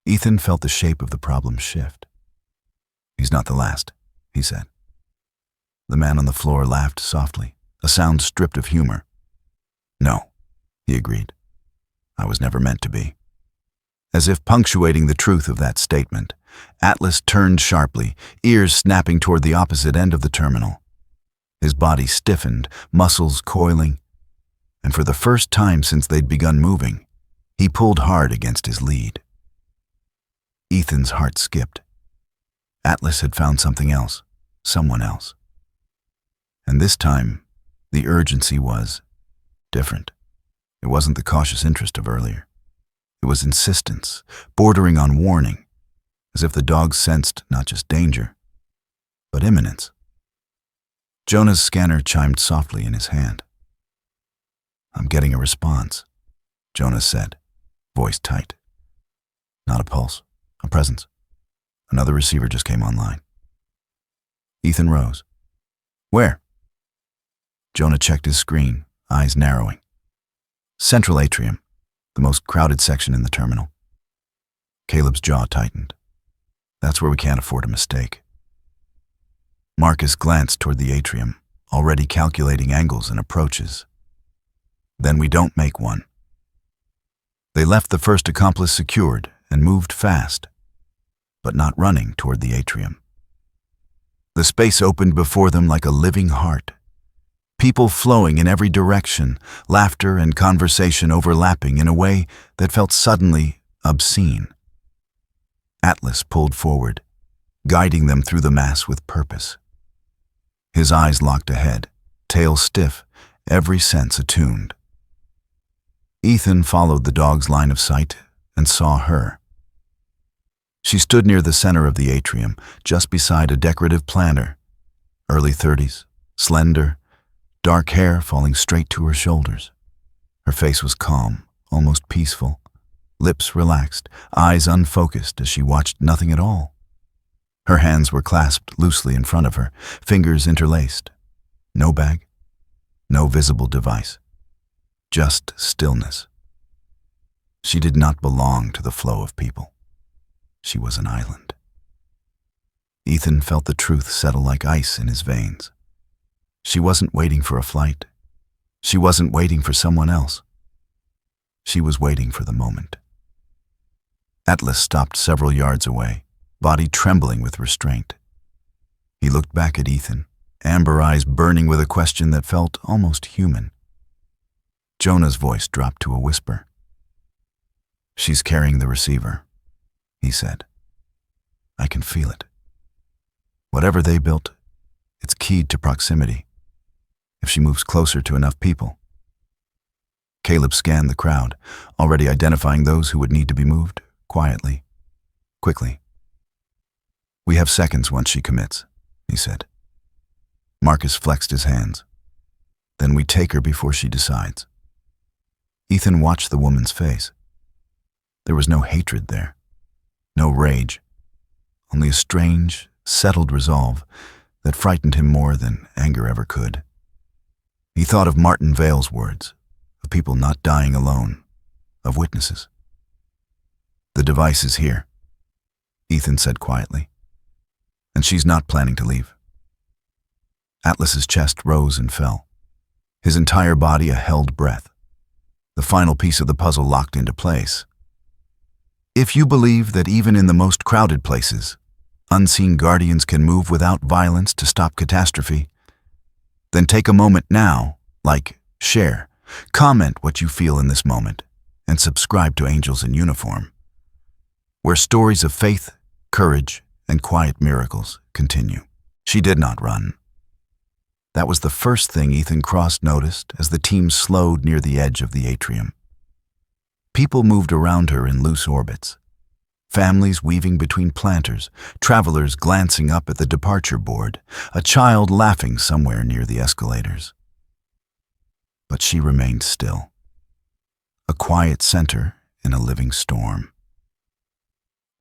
Ethan felt the shape of the problem shift. "He's not the last," he said. The man on the floor laughed softly, a sound stripped of humor. "No," he agreed. "I was never meant to be." As if punctuating the truth of that statement, Atlas turned sharply, ears snapping toward the opposite end of the terminal. His body stiffened, muscles coiling, and for the first time since they'd begun moving, he pulled hard against his lead. Ethan's heart skipped. Atlas had found something else, someone else. And this time, the urgency was different. It wasn't the cautious interest of earlier. It was insistence, bordering on warning, as if the dog sensed not just danger, but imminence. Jonah's scanner chimed softly in his hand. "I'm getting a response," Jonah said, voice tight. "Not a pulse, a presence. Another receiver just came online." Ethan rose. "Where?" Jonah checked his screen, eyes narrowing. "Central atrium, the most crowded section in the terminal. Caleb's jaw tightened. That's where we can't afford a mistake. Marcus glanced toward the atrium, already calculating angles and approaches. Then we don't make one. They left the first accomplice secured and moved fast, but not running toward the atrium. The space opened before them like a living heart. People flowing in every direction, laughter and conversation overlapping in a way that felt suddenly obscene. Atlas pulled forward, guiding them through the mass with purpose. His eyes locked ahead, tail stiff, every sense attuned. Ethan followed the dog's line of sight and saw her. She stood near the center of the atrium, just beside a decorative planter. Early 30s, slender, dark hair falling straight to her shoulders. Her face was calm, almost peaceful, lips relaxed, eyes unfocused as she watched nothing at all. Her hands were clasped loosely in front of her, fingers interlaced. No bag, no visible device, just stillness. She did not belong to the flow of people. She was an island. Ethan felt the truth settle like ice in his veins. She wasn't waiting for a flight. She wasn't waiting for someone else. She was waiting for the moment. Atlas stopped several yards away, body trembling with restraint. He looked back at Ethan, amber eyes burning with a question that felt almost human. Jonah's voice dropped to a whisper. "She's carrying the receiver," he said. "I can feel it. Whatever they built, it's keyed to proximity. If she moves closer to enough people." Caleb scanned the crowd, already identifying those who would need to be moved, quietly, quickly. "We have seconds once she commits," he said. Marcus flexed his hands. "Then we take her before she decides." Ethan watched the woman's face. There was no hatred there, no rage, only a strange, settled resolve that frightened him more than anger ever could. He thought of Martin Vale's words, of people not dying alone, of witnesses. "The device is here," Ethan said quietly, "and she's not planning to leave." Atlas's chest rose and fell, his entire body a held breath. The final piece of the puzzle locked into place. If you believe that even in the most crowded places, unseen guardians can move without violence to stop catastrophe, then take a moment now, like, share, comment what you feel in this moment, and subscribe to Angels in Uniform, where stories of faith, courage, and quiet miracles continue. She did not run. That was the first thing Ethan Cross noticed as the team slowed near the edge of the atrium. People moved around her in loose orbits. Families weaving between planters, travelers glancing up at the departure board, a child laughing somewhere near the escalators. But she remained still, a quiet center in a living storm.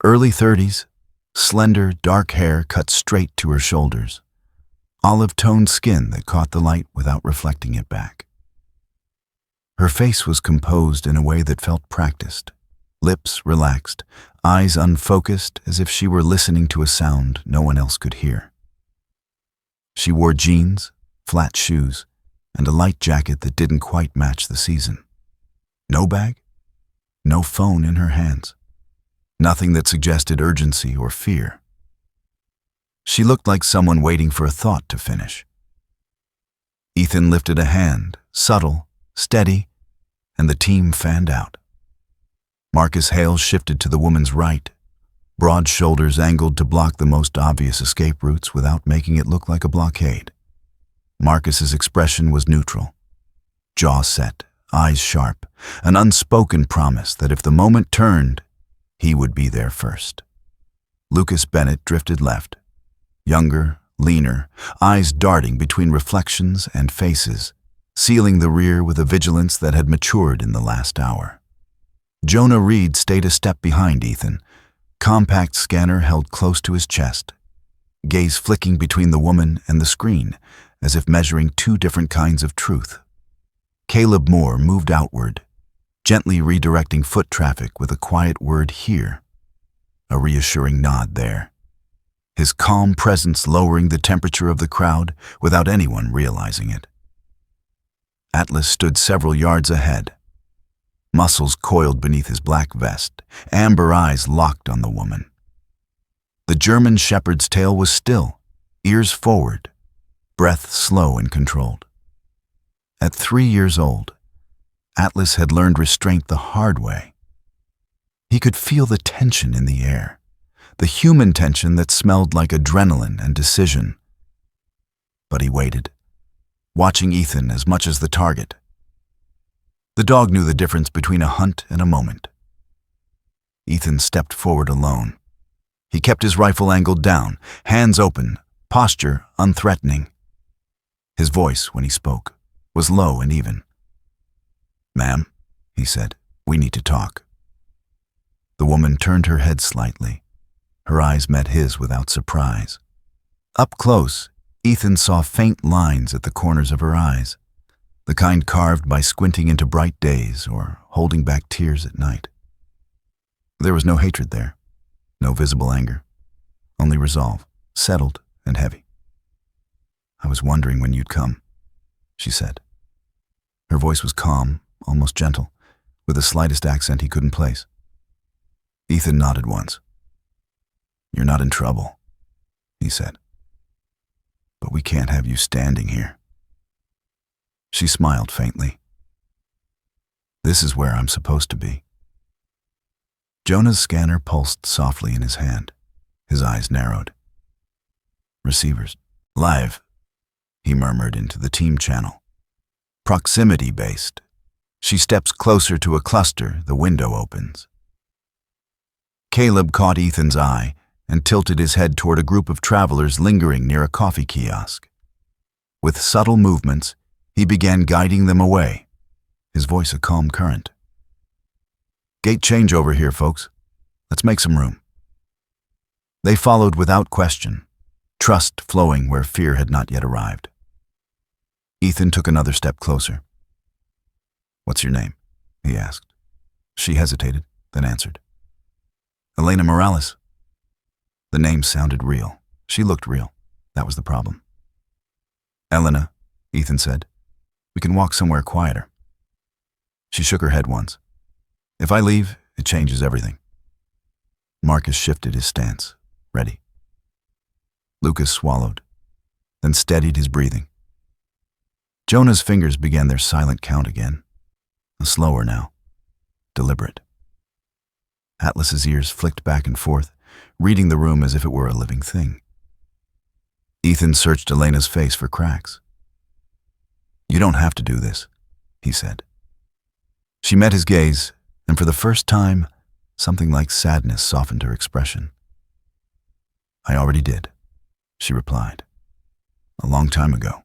Early 30s, slender, dark hair cut straight to her shoulders, olive-toned skin that caught the light without reflecting it back. Her face was composed in a way that felt practiced, lips relaxed, eyes unfocused as if she were listening to a sound no one else could hear. She wore jeans, flat shoes, and a light jacket that didn't quite match the season. No bag, no phone in her hands, nothing that suggested urgency or fear. She looked like someone waiting for a thought to finish. Ethan lifted a hand, subtle, steady, and the team fanned out. Marcus Hale shifted to the woman's right, broad shoulders angled to block the most obvious escape routes without making it look like a blockade. Marcus's expression was neutral, jaw set, eyes sharp, an unspoken promise that if the moment turned, he would be there first. Lucas Bennett drifted left, younger, leaner, eyes darting between reflections and faces, sealing the rear with a vigilance that had matured in the last hour. Jonah Reed stayed a step behind Ethan, compact scanner held close to his chest, gaze flicking between the woman and the screen, as if measuring two different kinds of truth. Caleb Moore moved outward, gently redirecting foot traffic with a quiet word here, a reassuring nod there. His calm presence lowering the temperature of the crowd without anyone realizing it. Atlas stood several yards ahead, muscles coiled beneath his black vest, amber eyes locked on the woman. The German shepherd's tail was still, ears forward, breath slow and controlled. At 3 years old, Atlas had learned restraint the hard way. He could feel the tension in the air, the human tension that smelled like adrenaline and decision. But he waited, watching Ethan as much as the target. The dog knew the difference between a hunt and a moment. Ethan stepped forward alone. He kept his rifle angled down, hands open, posture unthreatening. His voice, when he spoke, was low and even. "Ma'am," he said, "we need to talk." The woman turned her head slightly. Her eyes met his without surprise. Up close, Ethan saw faint lines at the corners of her eyes, the kind carved by squinting into bright days or holding back tears at night. There was no hatred there, no visible anger, only resolve, settled and heavy. "I was wondering when you'd come," she said. Her voice was calm, almost gentle, with the slightest accent he couldn't place. Ethan nodded once. "You're not in trouble," he said. "But we can't have you standing here." She smiled faintly. "This is where I'm supposed to be." Jonah's scanner pulsed softly in his hand. His eyes narrowed. "Receivers. Live," he murmured into the team channel. "Proximity-based. She steps closer to a cluster, the window opens." Caleb caught Ethan's eye and tilted his head toward a group of travelers lingering near a coffee kiosk. With subtle movements, he began guiding them away, his voice a calm current. "Gate changeover here, folks. Let's make some room." They followed without question, trust flowing where fear had not yet arrived. Ethan took another step closer. "What's your name?" he asked. She hesitated, then answered. "Elena Morales." The name sounded real. She looked real. That was the problem. "Elena," Ethan said, "we can walk somewhere quieter." She shook her head once. "If I leave, it changes everything." Marcus shifted his stance, ready. Lucas swallowed, then steadied his breathing. Jonah's fingers began their silent count again, slower now, deliberate. Atlas's ears flicked back and forth, reading the room as if it were a living thing. Ethan searched Elena's face for cracks. "You don't have to do this," he said. She met his gaze, and for the first time, something like sadness softened her expression. "I already did," she replied. "A long time ago."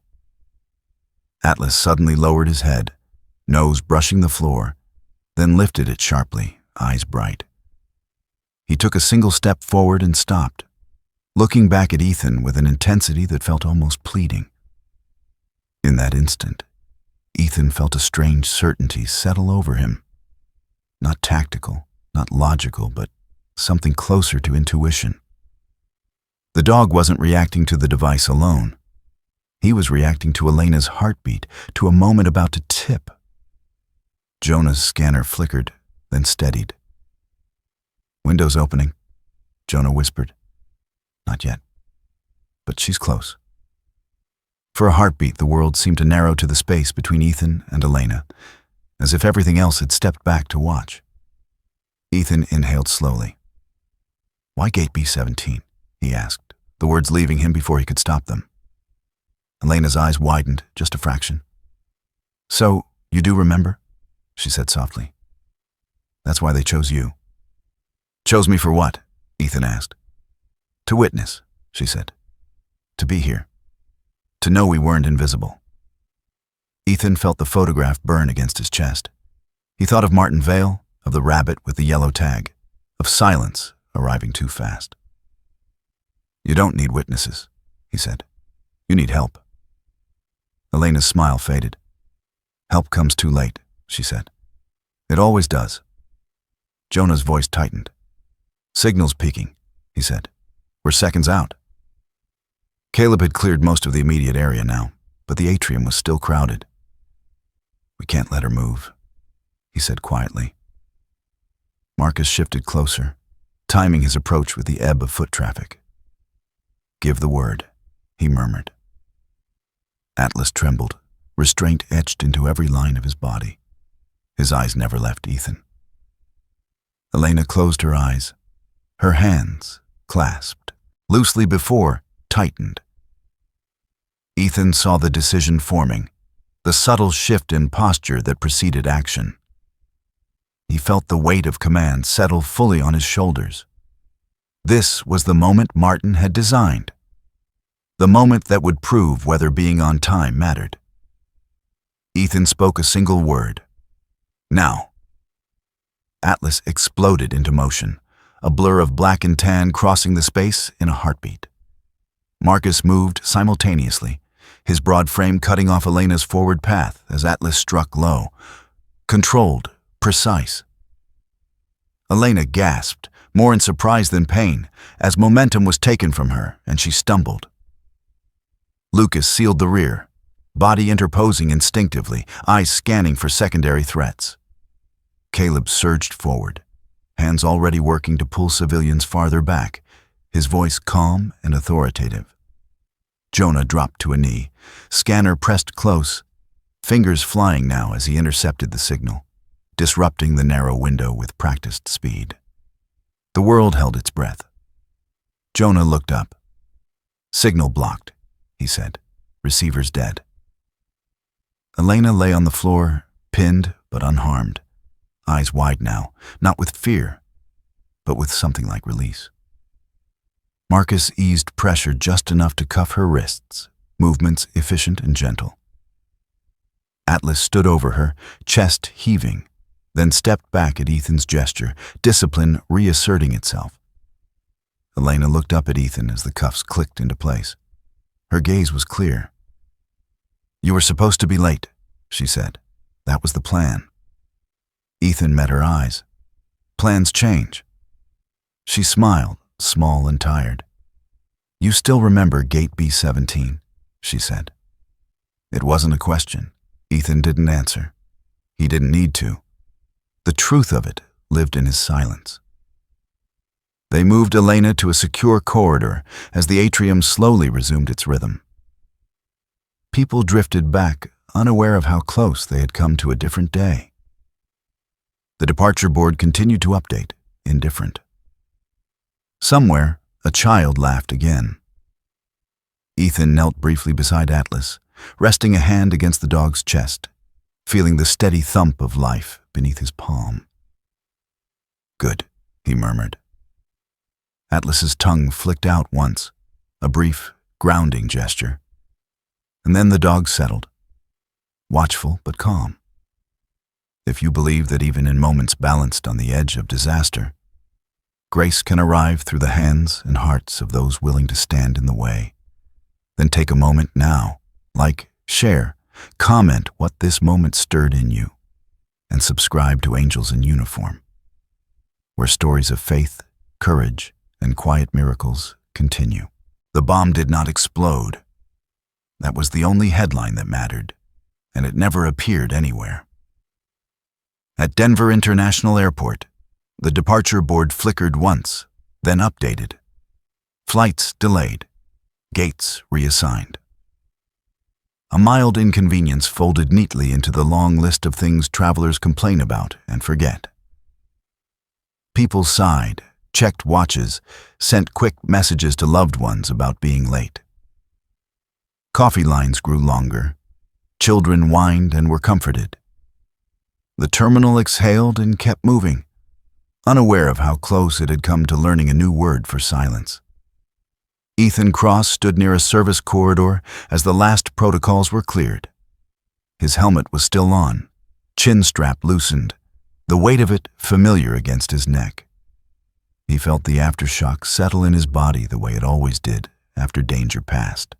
Atlas suddenly lowered his head, nose brushing the floor, then lifted it sharply, eyes bright. He took a single step forward and stopped, looking back at Ethan with an intensity that felt almost pleading. In that instant, Ethan felt a strange certainty settle over him. Not tactical, not logical, but something closer to intuition. The dog wasn't reacting to the device alone. He was reacting to Elena's heartbeat, to a moment about to tip. Jonah's scanner flickered, then steadied. "Window's opening," Jonah whispered. "Not yet, but she's close." For a heartbeat, the world seemed to narrow to the space between Ethan and Elena, as if everything else had stepped back to watch. Ethan inhaled slowly. "Why Gate B17?" he asked, the words leaving him before he could stop them. Elena's eyes widened just a fraction. "So, you do remember?" she said softly. "That's why they chose you." "Chose me for what?" Ethan asked. "To witness," she said. "To be here. To know we weren't invisible." Ethan felt the photograph burn against his chest. He thought of Martin Vale, of the rabbit with the yellow tag, of silence arriving too fast. "You don't need witnesses," he said. "You need help." Elena's smile faded. "Help comes too late," she said. It always does. Jonah's voice tightened. Signal's peaking, he said. We're seconds out. Caleb had cleared most of the immediate area now, but the atrium was still crowded. We can't let her move, he said quietly. Marcus shifted closer, timing his approach with the ebb of foot traffic. Give the word, he murmured. Atlas trembled, restraint etched into every line of his body. His eyes never left Ethan. Elena closed her eyes. Her hands, clasped, loosely before, tightened. Ethan saw the decision forming, the subtle shift in posture that preceded action. He felt the weight of command settle fully on his shoulders. This was the moment Martin had designed. The moment that would prove whether being on time mattered. Ethan spoke a single word. Now. Atlas exploded into motion, a blur of black and tan crossing the space in a heartbeat. Marcus moved simultaneously, his broad frame cutting off Elena's forward path as Atlas struck low. Controlled, precise. Elena gasped, more in surprise than pain, as momentum was taken from her and she stumbled. Lucas sealed the rear, body interposing instinctively, eyes scanning for secondary threats. Caleb surged forward, hands already working to pull civilians farther back, his voice calm and authoritative. Jonah dropped to a knee, scanner pressed close, fingers flying now as he intercepted the signal, disrupting the narrow window with practiced speed. The world held its breath. Jonah looked up. Signal blocked, he said. Receiver's dead. Elena lay on the floor, pinned but unharmed, eyes wide now, not with fear, but with something like release. Marcus eased pressure just enough to cuff her wrists, movements efficient and gentle. Atlas stood over her, chest heaving, then stepped back at Ethan's gesture, discipline reasserting itself. Elena looked up at Ethan as the cuffs clicked into place. Her gaze was clear. You were supposed to be late, she said. That was the plan. Ethan met her eyes. Plans change. She smiled, small and tired. You still remember Gate B17, she said. It wasn't a question. Ethan didn't answer. He didn't need to. The truth of it lived in his silence. They moved Elena to a secure corridor as the atrium slowly resumed its rhythm. People drifted back, unaware of how close they had come to a different day. The departure board continued to update, indifferent. Somewhere, a child laughed again. Ethan knelt briefly beside Atlas, resting a hand against the dog's chest, feeling the steady thump of life beneath his palm. Good, he murmured. Atlas's tongue flicked out once, a brief, grounding gesture. And then the dog settled, watchful but calm. If you believe that even in moments balanced on the edge of disaster, grace can arrive through the hands and hearts of those willing to stand in the way, then take a moment now, share, comment what this moment stirred in you, and subscribe to Angels in Uniform, where stories of faith, courage, and quiet miracles continue. The bomb did not explode. That was the only headline that mattered, and it never appeared anywhere. At Denver International Airport, the departure board flickered once, then updated. Flights delayed, gates reassigned. A mild inconvenience folded neatly into the long list of things travelers complain about and forget. People sighed, checked watches, sent quick messages to loved ones about being late. Coffee lines grew longer. Children whined and were comforted. The terminal exhaled and kept moving, unaware of how close it had come to learning a new word for silence. Ethan Cross stood near a service corridor as the last protocols were cleared. His helmet was still on, chin strap loosened, the weight of it familiar against his neck. He felt the aftershock settle in his body the way it always did after danger passed.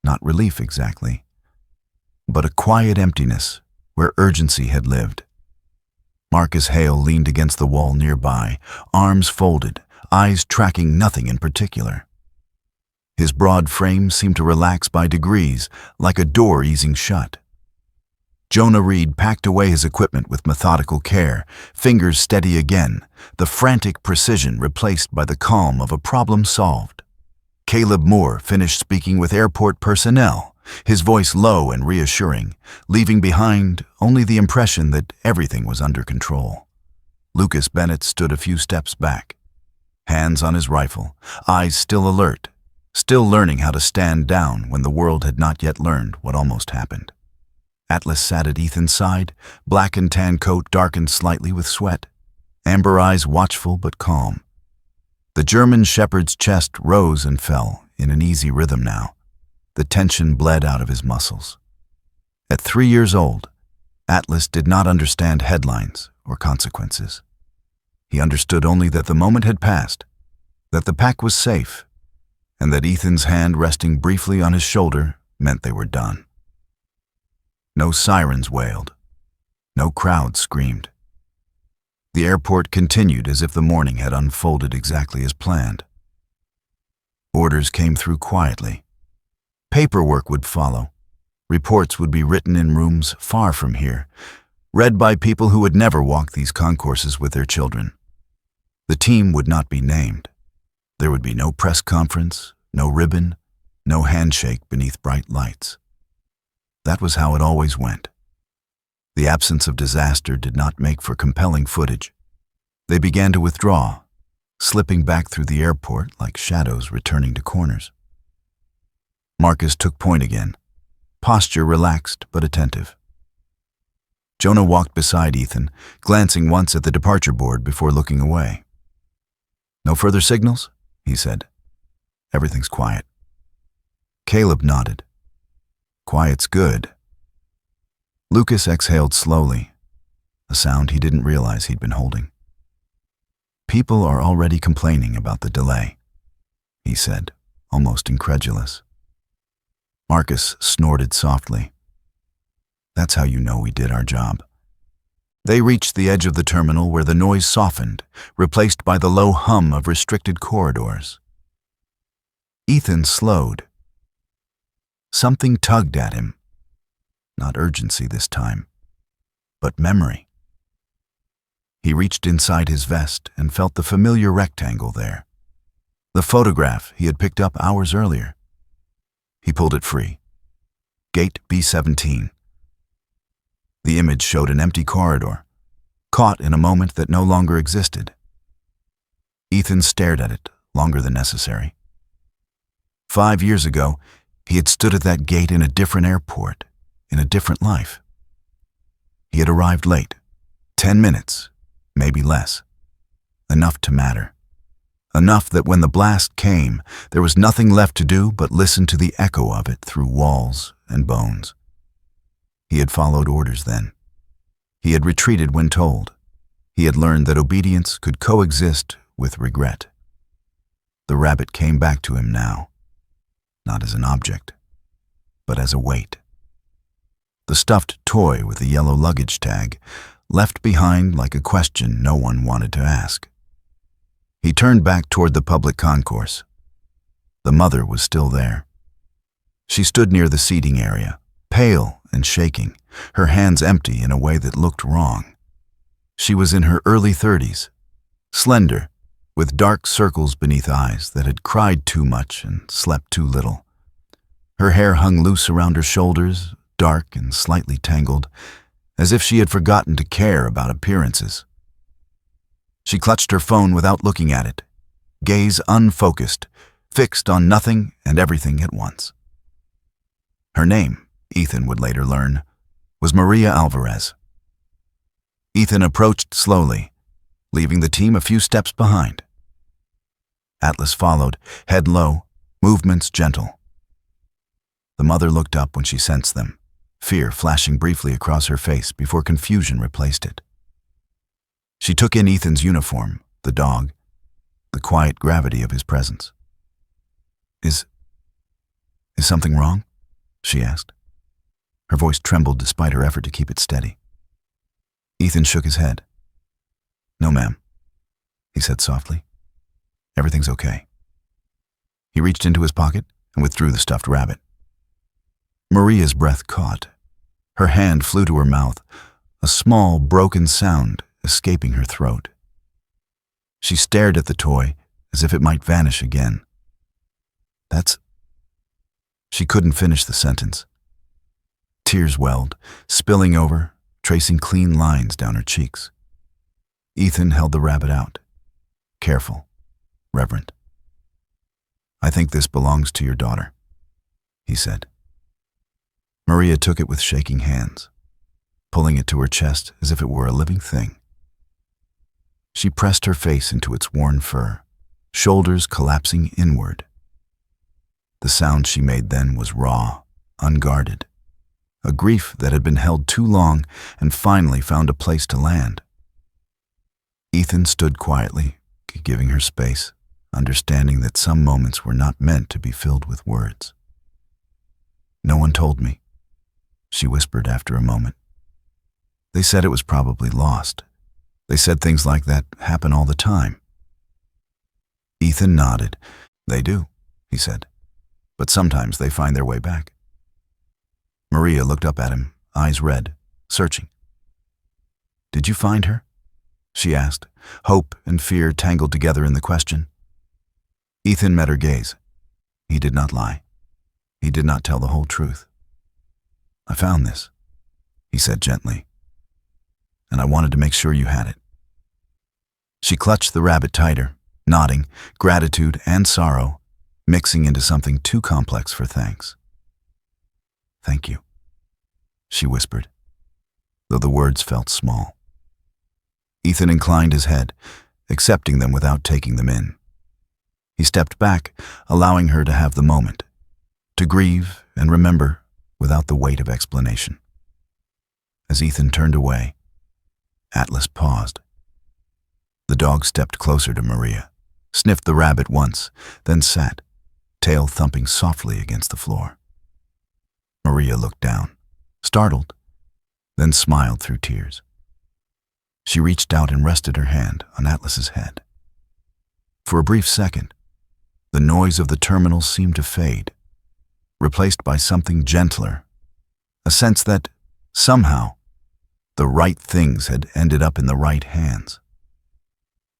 Not relief exactly, but a quiet emptiness where urgency had lived. Marcus Hale leaned against the wall nearby, arms folded, eyes tracking nothing in particular. His broad frame seemed to relax by degrees, like a door easing shut. Jonah Reed packed away his equipment with methodical care, fingers steady again, the frantic precision replaced by the calm of a problem solved. Caleb Moore finished speaking with airport personnel, his voice low and reassuring, leaving behind only the impression that everything was under control. Lucas Bennett stood a few steps back, hands on his rifle, eyes still alert, still learning how to stand down when the world had not yet learned what almost happened. Atlas sat at Ethan's side, black and tan coat darkened slightly with sweat, amber eyes watchful but calm. The German shepherd's chest rose and fell in an easy rhythm now. The tension bled out of his muscles. At 3 years old, Atlas did not understand headlines or consequences. He understood only that the moment had passed, that the pack was safe, and that Ethan's hand resting briefly on his shoulder meant they were done. No sirens wailed. No crowd screamed. The airport continued as if the morning had unfolded exactly as planned. Orders came through quietly. Paperwork would follow. Reports would be written in rooms far from here, read by people who would never walk these concourses with their children. The team would not be named. There would be no press conference, no ribbon, no handshake beneath bright lights. That was how it always went. The absence of disaster did not make for compelling footage. They began to withdraw, slipping back through the airport like shadows returning to corners. Marcus took point again, posture relaxed but attentive. Jonah walked beside Ethan, glancing once at the departure board before looking away. "No further signals?" he said. "Everything's quiet." Caleb nodded. "Quiet's good." Lucas exhaled slowly, a sound he didn't realize he'd been holding. "People are already complaining about the delay," he said, almost incredulous. Marcus snorted softly. "That's how you know we did our job." They reached the edge of the terminal where the noise softened, replaced by the low hum of restricted corridors. Ethan slowed. Something tugged at him. Not urgency this time, but memory. He reached inside his vest and felt the familiar rectangle there. The photograph he had picked up hours earlier. He pulled it free. Gate B17. The image showed an empty corridor, caught in a moment that no longer existed. Ethan stared at it longer than necessary. 5 years ago, he had stood at that gate in a different airport, in a different life. He had arrived late, 10 minutes, maybe less. Enough to matter. Enough that when the blast came, there was nothing left to do but listen to the echo of it through walls and bones. He had followed orders then. He had retreated when told. He had learned that obedience could coexist with regret. The rabbit came back to him now, not as an object, but as a weight. The stuffed toy with the yellow luggage tag, left behind like a question no one wanted to ask. He turned back toward the public concourse. The mother was still there. She stood near the seating area, pale and shaking, her hands empty in a way that looked wrong. She was in her early 30s, slender, with dark circles beneath eyes that had cried too much and slept too little. Her hair hung loose around her shoulders, dark and slightly tangled, as if she had forgotten to care about appearances. She clutched her phone without looking at it, gaze unfocused, fixed on nothing and everything at once. Her name, Ethan would later learn, was Maria Alvarez. Ethan approached slowly, leaving the team a few steps behind. Atlas followed, head low, movements gentle. The mother looked up when she sensed them, fear flashing briefly across her face before confusion replaced it. She took in Ethan's uniform, the dog, the quiet gravity of his presence. Is something wrong?" she asked. Her voice trembled despite her effort to keep it steady. Ethan shook his head. "No, ma'am," he said softly. "Everything's okay." He reached into his pocket and withdrew the stuffed rabbit. Maria's breath caught. Her hand flew to her mouth, a small, broken sound escaping her throat. She stared at the toy as if it might vanish again. "That's—" She couldn't finish the sentence. Tears welled, spilling over, tracing clean lines down her cheeks. Ethan held the rabbit out. Careful, reverent. "I think this belongs to your daughter," he said. Maria took it with shaking hands, pulling it to her chest as if it were a living thing. She pressed her face into its worn fur, shoulders collapsing inward. The sound she made then was raw, unguarded, a grief that had been held too long and finally found a place to land. Ethan stood quietly, giving her space, understanding that some moments were not meant to be filled with words. "No one told me," she whispered after a moment. "They said it was probably lost. They said things like that happen all the time." Ethan nodded. "They do," he said, "but sometimes they find their way back." Maria looked up at him, eyes red, searching. "Did you find her?" she asked, hope and fear tangled together in the question. Ethan met her gaze. He did not lie. He did not tell the whole truth. "I found this," he said gently, "and I wanted to make sure you had it." She clutched the rabbit tighter, nodding, gratitude and sorrow, mixing into something too complex for thanks. "Thank you," she whispered, though the words felt small. Ethan inclined his head, accepting them without taking them in. He stepped back, allowing her to have the moment, to grieve and remember without the weight of explanation. As Ethan turned away, Atlas paused. The dog stepped closer to Maria, sniffed the rabbit once, then sat, tail thumping softly against the floor. Maria looked down, startled, then smiled through tears. She reached out and rested her hand on Atlas's head. For a brief second, the noise of the terminal seemed to fade, replaced by something gentler, a sense that, somehow, the right things had ended up in the right hands.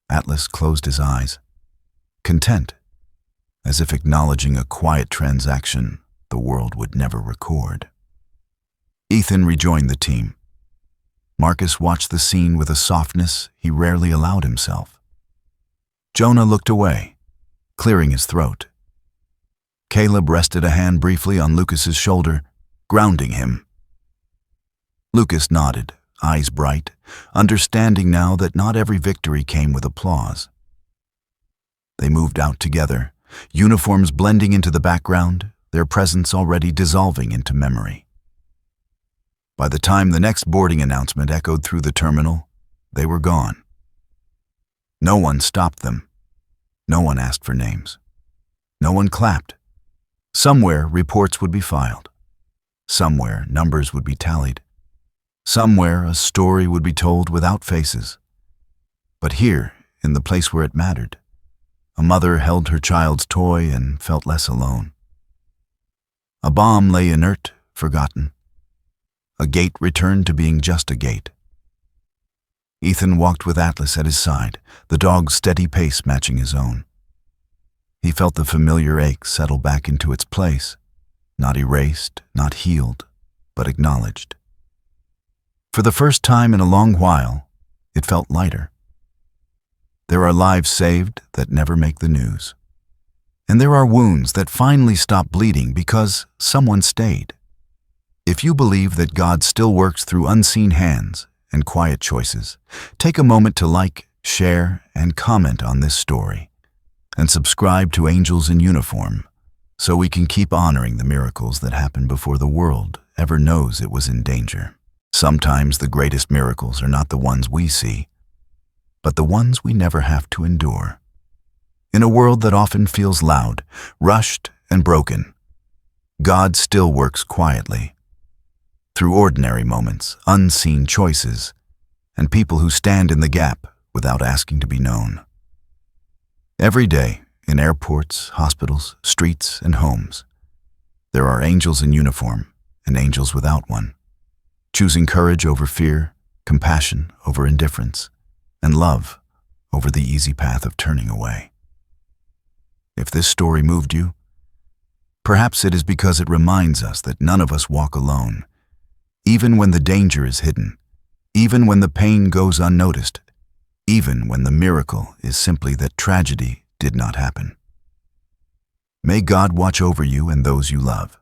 Atlas closed his eyes, content, as if acknowledging a quiet transaction the world would never record. Ethan rejoined the team. Marcus watched the scene with a softness he rarely allowed himself. Jonah looked away, clearing his throat. Caleb rested a hand briefly on Lucas's shoulder, grounding him. Lucas nodded, eyes bright, understanding now that not every victory came with applause. They moved out together, uniforms blending into the background, their presence already dissolving into memory. By the time the next boarding announcement echoed through the terminal, they were gone. No one stopped them. No one asked for names. No one clapped. Somewhere reports would be filed. Somewhere numbers would be tallied. Somewhere a story would be told without faces. But here, in the place where it mattered, a mother held her child's toy and felt less alone. A bomb lay inert, forgotten. A gate returned to being just a gate. Ethan walked with Atlas at his side, the dog's steady pace matching his own. He felt the familiar ache settle back into its place, not erased, not healed, but acknowledged. For the first time in a long while, it felt lighter. There are lives saved that never make the news. And there are wounds that finally stop bleeding because someone stayed. If you believe that God still works through unseen hands and quiet choices, take a moment to like, share, and comment on this story, and subscribe to Angels in Uniform so we can keep honoring the miracles that happen before the world ever knows it was in danger. Sometimes the greatest miracles are not the ones we see, but the ones we never have to endure. In a world that often feels loud, rushed, and broken, God still works quietly. Through ordinary moments, unseen choices, and people who stand in the gap without asking to be known. Every day, in airports, hospitals, streets, and homes, there are angels in uniform and angels without one, choosing courage over fear, compassion over indifference, and love over the easy path of turning away. If this story moved you, perhaps it is because it reminds us that none of us walk alone, even when the danger is hidden, even when the pain goes unnoticed, even when the miracle is simply that tragedy did not happen. May God watch over you and those you love.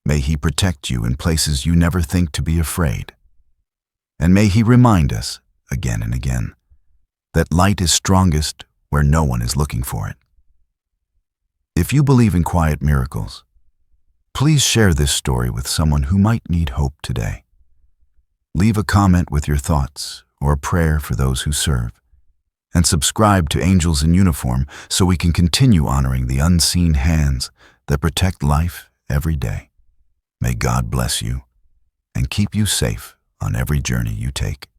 May He protect you in places you never think to be afraid. And may He remind us, again and again, that light is strongest where no one is looking for it. If you believe in quiet miracles, please share this story with someone who might need hope today. Leave a comment with your thoughts or a prayer for those who serve, and subscribe to Angels in Uniform so we can continue honoring the unseen hands that protect life every day. May God bless you and keep you safe on every journey you take.